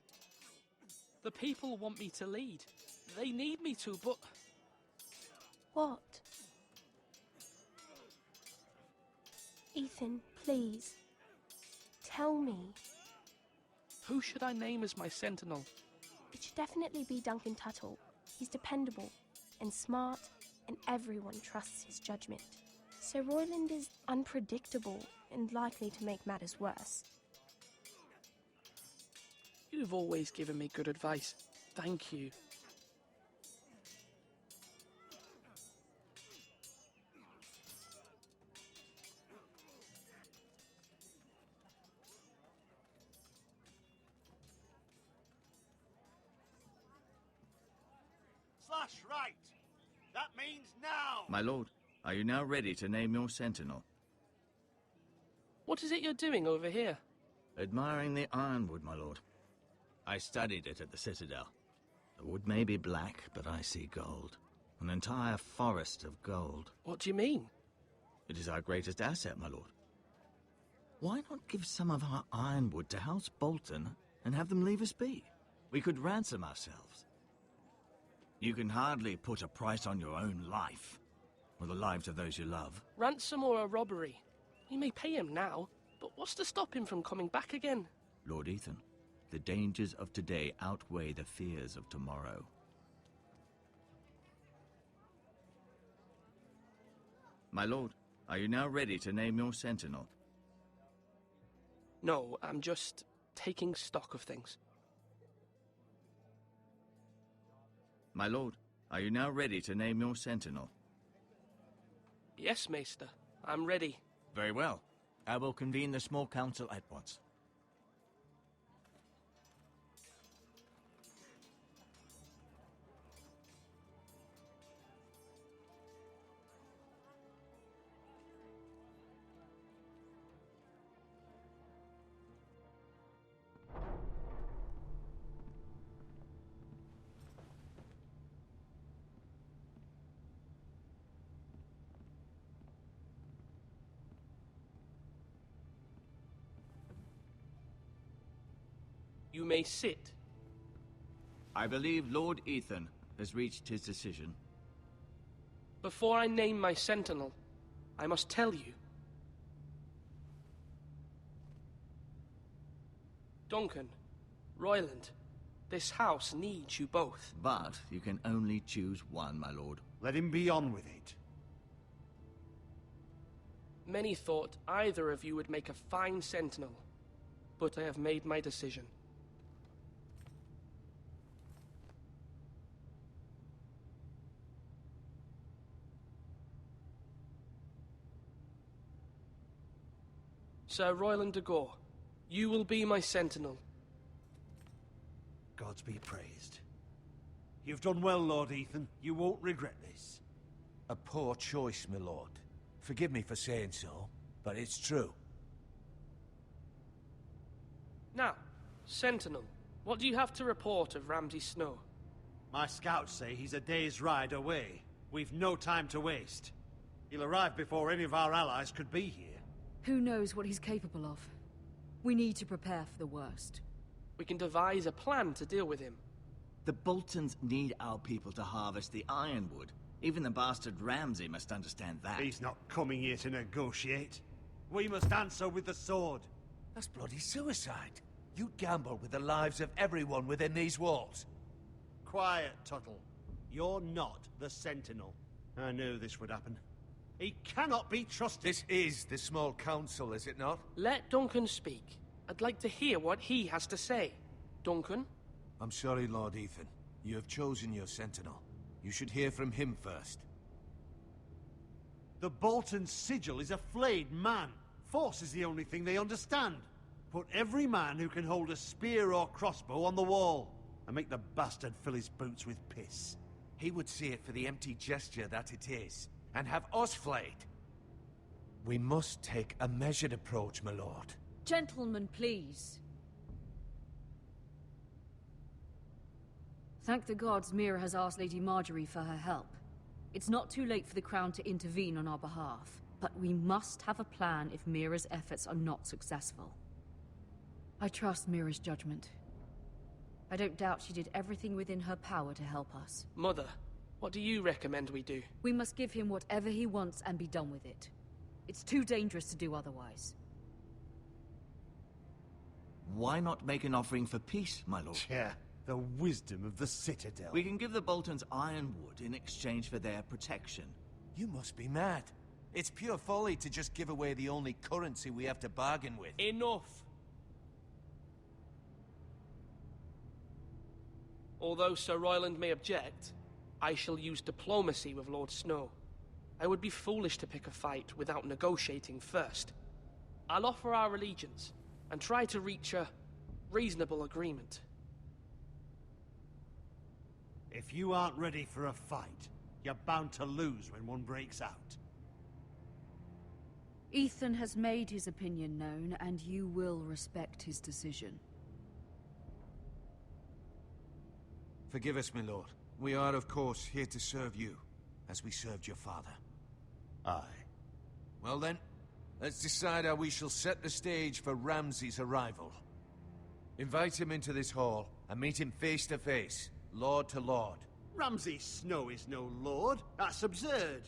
The people want me to lead. They need me to, but... What? Ethan, please. Tell me. Who should I name as my sentinel? It should definitely be Duncan Tuttle. He's dependable and smart, and everyone trusts his judgment. Sir Royland is unpredictable and likely to make matters worse. You've always given me good advice. Thank you. Slash right. That means now. My lord, are you now ready to name your sentinel? What is it you're doing over here? Admiring the ironwood, my lord. I studied it at the Citadel. The wood may be black, but I see gold. An entire forest of gold. What do you mean? It is our greatest asset, my lord. Why not give some of our ironwood to House Bolton and have them leave us be? We could ransom ourselves. You can hardly put a price on your own life, or the lives of those you love. Ransom or a robbery? We may pay him now, but what's to stop him from coming back again? Lord Ethan, the dangers of today outweigh the fears of tomorrow. My lord, are you now ready to name your sentinel? No, I'm just taking stock of things. My lord, are you now ready to name your sentinel? Yes, Maester. I'm ready. Very well. I will convene the small council at once. You may sit. I believe Lord Ethan has reached his decision. Before I name my sentinel, I must tell you. Duncan, Royland, this house needs you both. But you can only choose one, my lord. Let him be on with it. Many thought either of you would make a fine sentinel, but I have made my decision. Sir Royland de Gore, you will be my sentinel. Gods be praised. You've done well, Lord Ethan. You won't regret this. A poor choice, my lord. Forgive me for saying so, but it's true. Now, Sentinel, what do you have to report of Ramsay Snow? My scouts say he's a day's ride away. We've no time to waste. He'll arrive before any of our allies could be here. Who knows what he's capable of? We need to prepare for the worst. We can devise a plan to deal with him. The Boltons need our people to harvest the ironwood. Even the bastard Ramsay must understand that. He's not coming here to negotiate. We must answer with the sword. That's bloody suicide. You gamble with the lives of everyone within these walls. Quiet, Tuttle. You're not the Sentinel. I knew this would happen. He cannot be trusted. This is the small council, is it not? Let Duncan speak. I'd like to hear what he has to say. Duncan? I'm sorry, Lord Ethan. You have chosen your sentinel. You should hear from him first. The Bolton sigil is a flayed man. Force is the only thing they understand. Put every man who can hold a spear or crossbow on the wall, and make the bastard fill his boots with piss. He would see it for the empty gesture that it is, and have us flayed. We must take a measured approach, my lord. Gentlemen, please. Thank the gods Mira has asked Lady Marjorie for her help. It's not too late for the Crown to intervene on our behalf, but we must have a plan if Mira's efforts are not successful. I trust Mira's judgment. I don't doubt she did everything within her power to help us. Mother, what do you recommend we do? We must give him whatever he wants and be done with it. It's too dangerous to do otherwise. Why not make an offering for peace, my lord? Yeah, the wisdom of the Citadel. We can give the Boltons ironwood in exchange for their protection. You must be mad. It's pure folly to just give away the only currency we have to bargain with. Enough! Although Sir Royland may object, I shall use diplomacy with Lord Snow. I would be foolish to pick a fight without negotiating first. I'll offer our allegiance, and try to reach a reasonable agreement. If you aren't ready for a fight, you're bound to lose when one breaks out. Ethan has made his opinion known, and you will respect his decision. Forgive us, my lord. We are, of course, here to serve you, as we served your father. Aye. Well then, let's decide how we shall set the stage for Ramsay's arrival. Invite him into this hall, and meet him face to face, lord to lord. Ramsay Snow is no lord. That's absurd.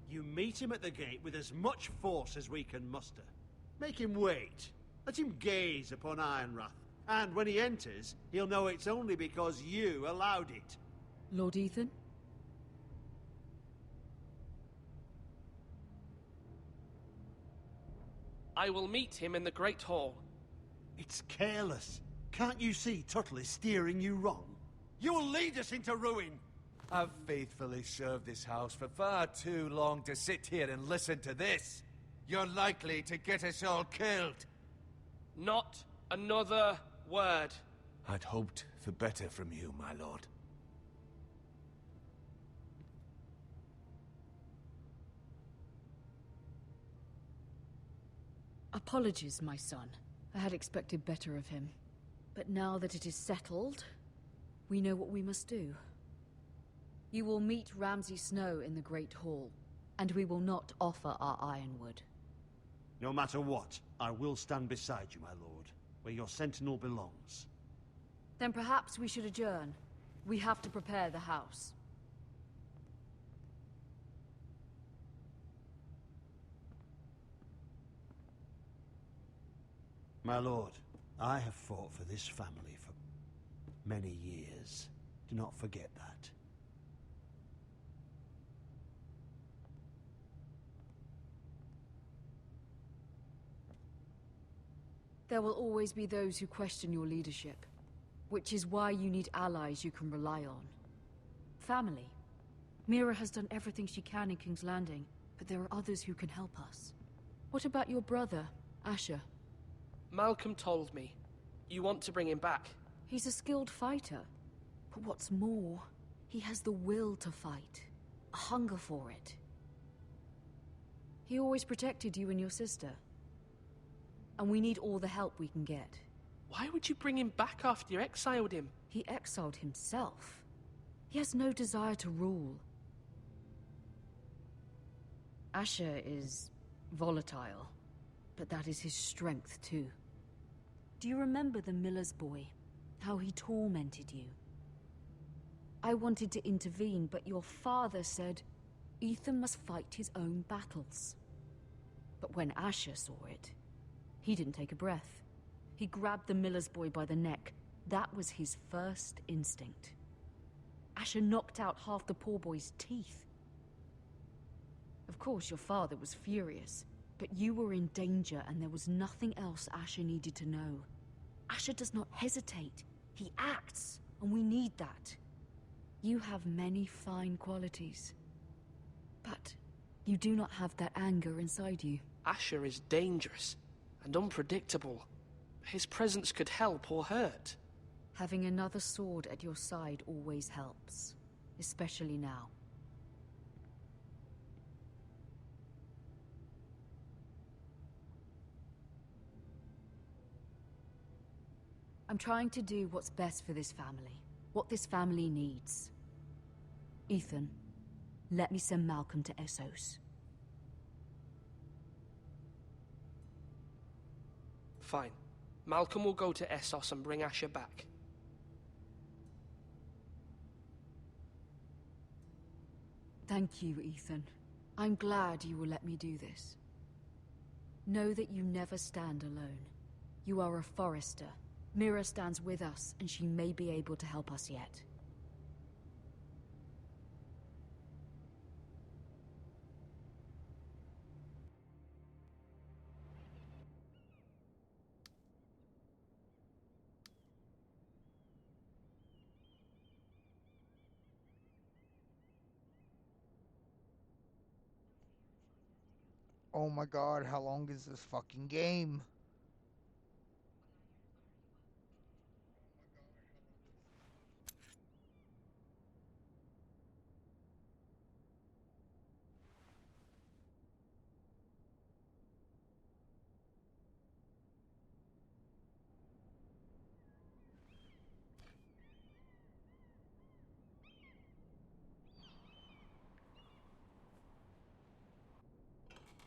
You meet him at the gate with as much force as we can muster. Make him wait. Let him gaze upon Ironrath. And when he enters, he'll know it's only because you allowed it. Lord Ethan? I will meet him in the Great Hall. It's careless. Can't you see Tuttle is steering you wrong? You'll lead us into ruin! I've faithfully served this house for far too long to sit here and listen to this. You're likely to get us all killed. Not another word. I'd hoped for better from you, my lord. Apologies, my son. I had expected better of him. But now that it is settled, we know what we must do. You will meet Ramsay Snow in the Great Hall, and we will not offer our ironwood. No matter what, I will stand beside you, my lord, where your sentinel belongs. Then perhaps we should adjourn. We have to prepare the house. My lord, I have fought for this family for many years. Do not forget that. There will always be those who question your leadership, which is why you need allies you can rely on. Family. Mira has done everything she can in King's Landing, but there are others who can help us. What about your brother, Asher? Malcolm told me. You want to bring him back? He's a skilled fighter. But what's more, he has the will to fight. A hunger for it. He always protected you and your sister. And we need all the help we can get. Why would you bring him back after you exiled him? He exiled himself. He has no desire to rule. Asher is volatile, but that is his strength too. Do you remember the miller's boy? How he tormented you? I wanted to intervene, but your father said Ethan must fight his own battles. But when Asher saw it, he didn't take a breath. He grabbed the miller's boy by the neck. That was his first instinct. Asher knocked out half the poor boy's teeth. Of course, your father was furious, but you were in danger and there was nothing else Asher needed to know. Asher does not hesitate. He acts, and we need that. You have many fine qualities, but you do not have that anger inside you. Asher is dangerous and unpredictable. His presence could help or hurt. Having another sword at your side always helps, especially now. I'm trying to do what's best for this family, what this family needs. Ethan, Let me send Malcolm to Essos. Fine. Malcolm will go to Essos and bring Asher back. Thank you, Ethan. I'm glad you will let me do this. Know that you never stand alone. You are a Forrester. Mira stands with us, and she may be able to help us yet. Oh my god, how long is this fucking game?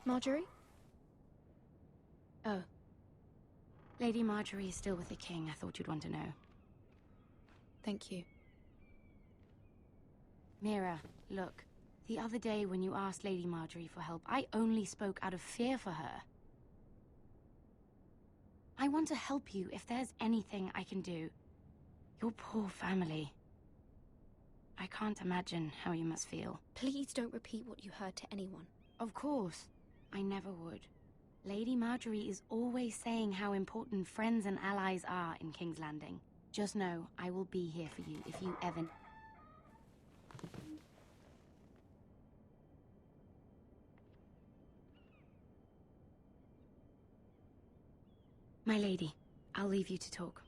Marjorie? Oh. Lady Marjorie is still with the king. I thought you'd want to know. Thank you. Mira, look. The other day when you asked Lady Marjorie for help, I only spoke out of fear for her. I want to help you if there's anything I can do. Your poor family. I can't imagine how you must feel. Please don't repeat what you heard to anyone. Of course. I never would. Lady Marjorie is always saying how important friends and allies are in King's Landing. Just know, I will be here for you if you ever... My lady, I'll leave you to talk.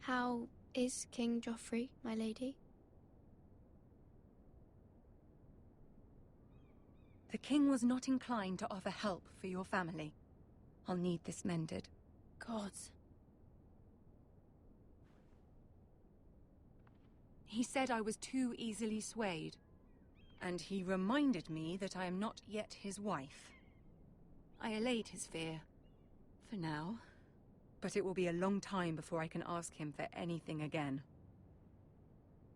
How is King Joffrey, my lady? The king was not inclined to offer help for your family. I'll need this mended. Gods. He said I was too easily swayed. And he reminded me that I am not yet his wife. I allayed his fear. For now. But it will be a long time before I can ask him for anything again.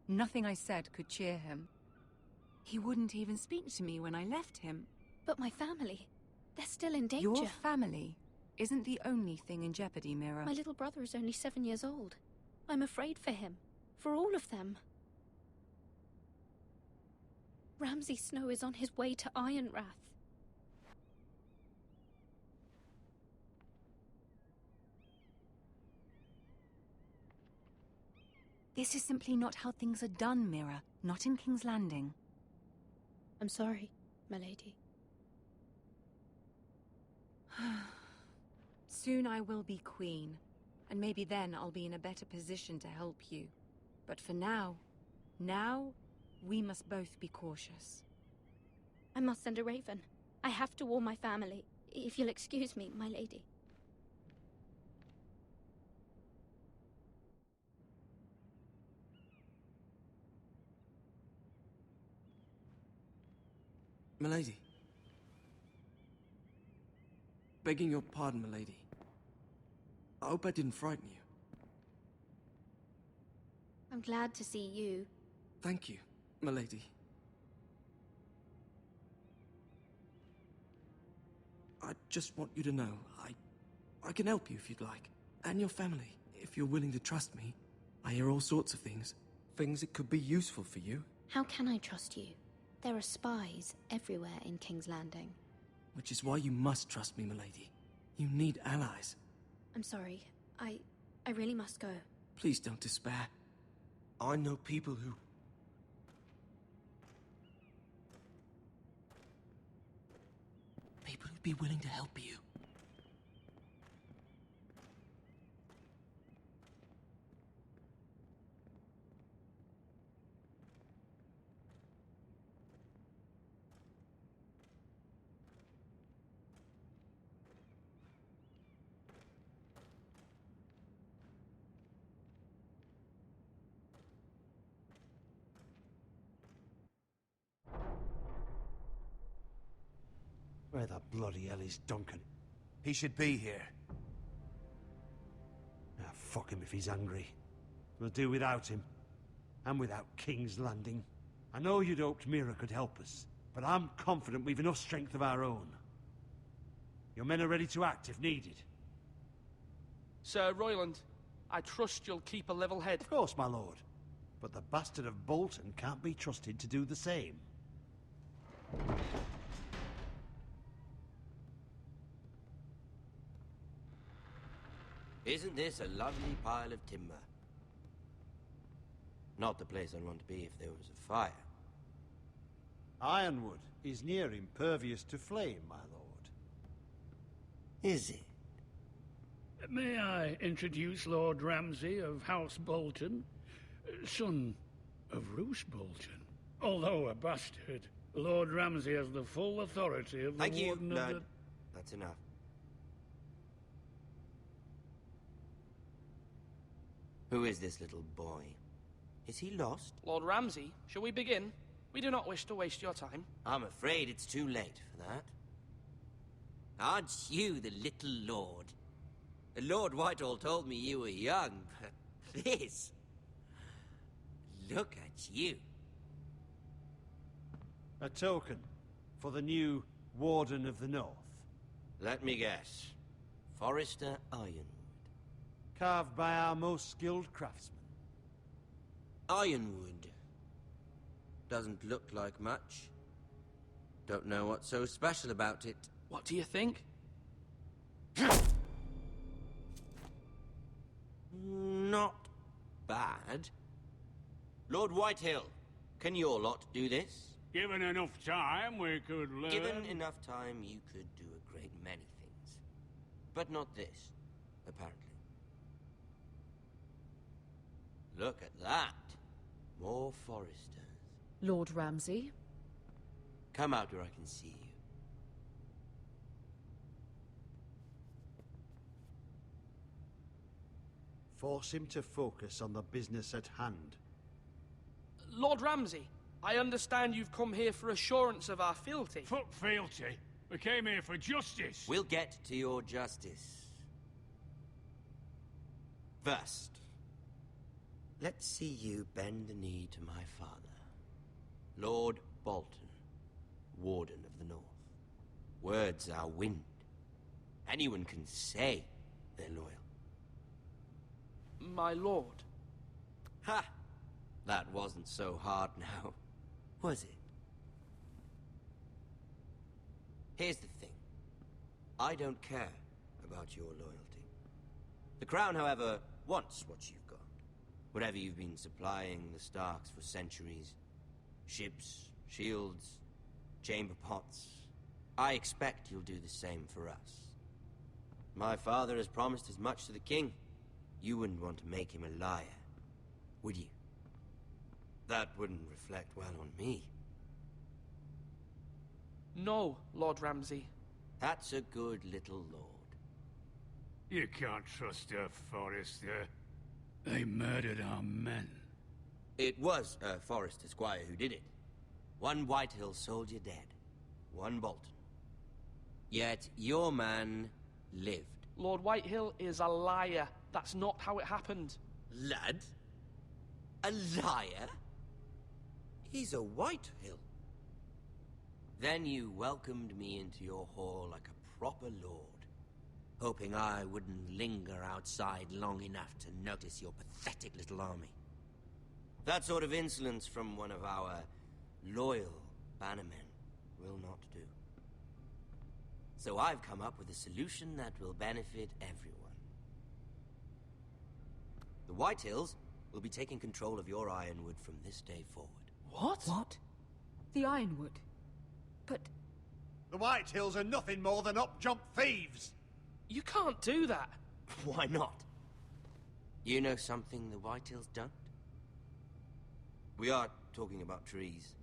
Nothing I said could cheer him. He wouldn't even speak to me when I left him. But my family, they're still in danger. Your family isn't the only thing in jeopardy, Mira. My little brother is only 7 years old. I'm afraid for him. For all of them. Ramsay Snow is on his way to Ironrath. This is simply not how things are done, Mira. Not in King's Landing. I'm sorry, my lady. Soon I will be queen, and maybe then I'll be in a better position to help you. But for now, we must both be cautious. I must send a raven. I have to warn my family. If you'll excuse me, my lady. Milady. Begging your pardon, milady. I hope I didn't frighten you. I'm glad to see you. Thank you, milady. I just want you to know, I can help you if you'd like. And your family, if you're willing to trust me. I hear all sorts of things. Things that could be useful for you. How can I trust you? There are spies everywhere in King's Landing. Which is why you must trust me, milady. You need allies. I'm sorry. I really must go. Please don't despair. I know people who... People who'd be willing to help you. Where the bloody hell is Duncan? He should be here. Ah, fuck him if he's angry. We'll do without him. And without King's Landing. I know you'd hoped Mira could help us, but I'm confident we've enough strength of our own. Your men are ready to act if needed. Sir Royland, I trust you'll keep a level head. Of course, my lord. But the bastard of Bolton can't be trusted to do the same. Isn't this a lovely pile of timber? Not the place I'd want to be if there was a fire. Ironwood is near impervious to flame, my lord. Is it? May I introduce Lord Ramsay of House Bolton, son of Roose Bolton? Although a bastard, Lord Ramsay has the full authority of the Thank you, Warden of Lord. the... That's enough. Who is this little boy? Is he lost? Lord Ramsay, shall we begin? We do not wish to waste your time. I'm afraid it's too late for that. Aren't you the little lord? Lord Whitehall told me you were young, but this... Look at you. A token for the new Warden of the North. Let me guess. Forrester Ironwood. Carved by our most skilled craftsmen. Ironwood. Doesn't look like much. Don't know what's so special about it. What do you think? Not bad. Lord Whitehill, can your lot do this? Given enough time, we could learn... Given enough time, you could do a great many things. But not this, apparently. Look at that. More Foresters. Lord Ramsay? Come out where I can see you. Force him to focus on the business at hand. Lord Ramsay, I understand you've come here for assurance of our fealty. Fuck fealty. We came here for justice. We'll get to your justice. First, let's see you bend the knee to my father, Lord Bolton, Warden of the North. Words are wind. Anyone can say they're loyal. My lord. Ha! That wasn't so hard now, was it? Here's the thing. I don't care about your loyalty. The Crown, however, wants what you've got. Whatever you've been supplying the Starks for centuries. Ships, shields, chamber pots. I expect you'll do the same for us. My father has promised as much to the king. You wouldn't want to make him a liar, would you? That wouldn't reflect well on me. No, Lord Ramsay. That's a good little lord. You can't trust her, Forrester. They murdered our men. It was a Forrester squire who did it. One Whitehill soldier dead. One Bolton. Yet your man lived. Lord Whitehill is a liar. That's not how it happened. Lad? A liar? He's a Whitehill. Then you welcomed me into your hall like a proper lord, hoping I wouldn't linger outside long enough to notice your pathetic little army. That sort of insolence from one of our loyal bannermen will not do. So I've come up with a solution that will benefit everyone. The Whitehills will be taking control of your Ironwood from this day forward. What? What? The Ironwood? But... The Whitehills are nothing more than up-jump thieves! You can't do that. Why not? You know something the Whitehills don't? We are talking about trees.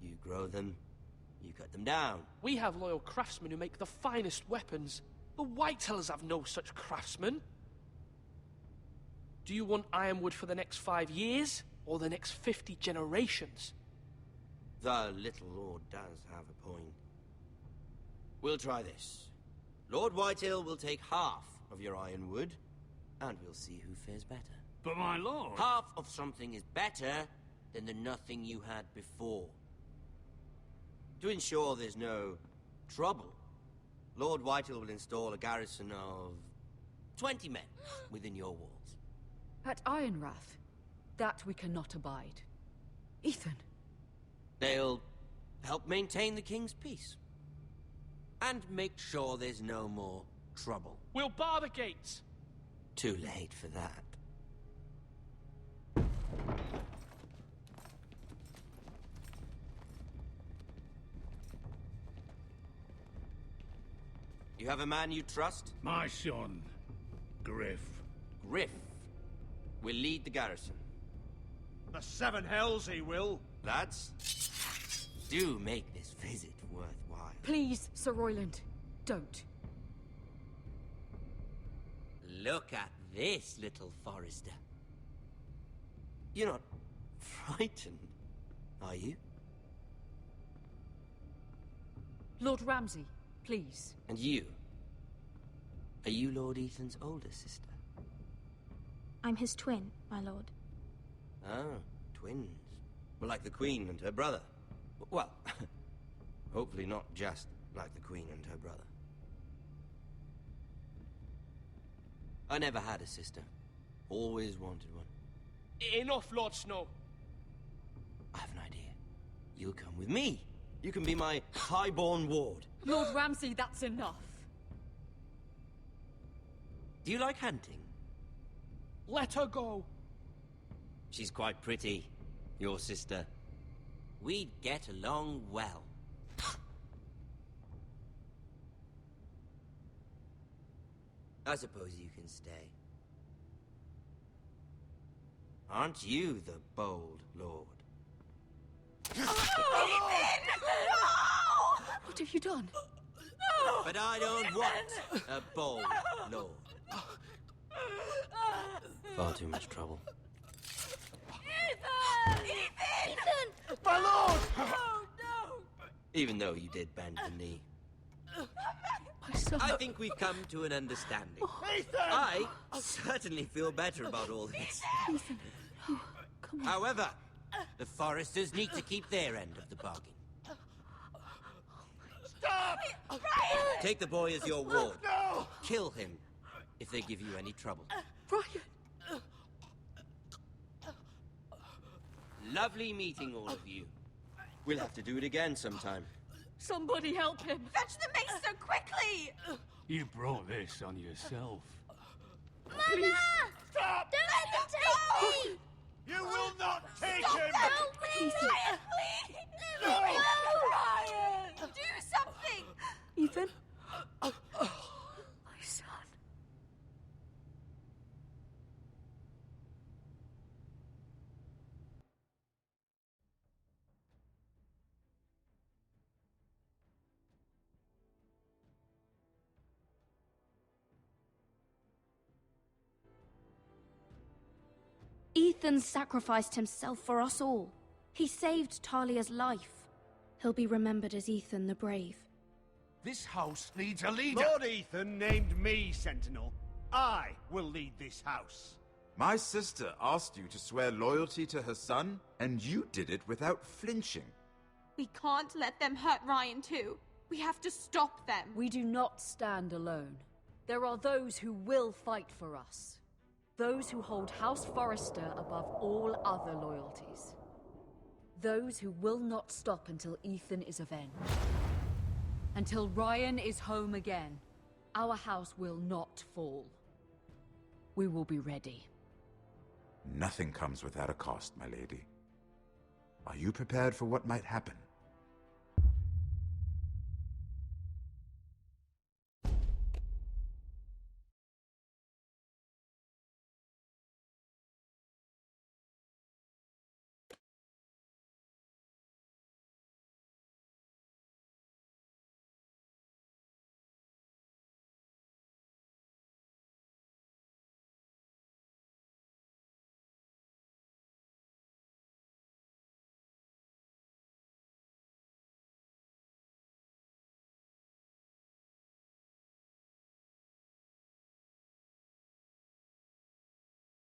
You grow them, you cut them down. We have loyal craftsmen who make the finest weapons. The Whitehills have no such craftsmen. Do you want Ironwood for the next 5 years, or the next 50 generations? The little lord does have a point. We'll try this. Lord Whitehill will take half of your ironwood, and we'll see who fares better. But my lord... Half of something is better than the nothing you had before. To ensure there's no trouble, Lord Whitehill will install a garrison of 20 men within your walls. At Ironrath, that we cannot abide. Ethan. They'll help maintain the king's peace. And make sure there's no more trouble. We'll bar the gates. Too late for that. You have a man you trust? My son, Griff. Griff will lead the garrison. The seven hells he will. Lads, do make this visit worthwhile. Please, Sir Royland, don't. Look at this, little Forrester. You're not frightened, are you? Lord Ramsay, please. And you? Are you Lord Ethan's older sister? I'm his twin, my lord. Oh, twins. Well, like the Queen and her brother. Well, hopefully not just like the Queen and her brother. I never had a sister. Always wanted one. Enough, Lord Snow. I have an idea. You'll come with me. You can be my highborn ward. Lord Ramsay, that's enough. Do you like hunting? Let her go. She's quite pretty, your sister. We'd get along well. I suppose you can stay. Aren't you the bold lord? What have you done? But I don't want a bold lord. Far too much trouble. Ethan! Ethan! My lord! Oh, no! Even though you did bend the knee. My son. I think we've come to an understanding. Ethan! I certainly feel better about all this. Ethan, oh, come on. However, the Forresters need to keep their end of the bargain. Stop! Ryan! Take the boy as your ward. No! Kill him if they give you any trouble. Ryan! Lovely meeting all of you. We'll have to do it again sometime. Somebody help him! Fetch the mace so quickly! You brought this on yourself. Mama! Stop! Don't let him take me! You will not take Stop him! Help me! Ryan, please! No! Ryan! Do something! Ethan? My son. Ethan sacrificed himself for us all. He saved Talia's life. He'll be remembered as Ethan the Brave. This house needs a leader. Lord Ethan named me Sentinel. I will lead this house. My sister asked you to swear loyalty to her son, and you did it without flinching. We can't let them hurt Ryan too. We have to stop them. We do not stand alone. There are those who will fight for us. Those who hold House Forrester above all other loyalties. Those who will not stop until Ethan is avenged. Until Ryan is home again, our house will not fall. We will be ready. Nothing comes without a cost, my lady. Are you prepared for what might happen?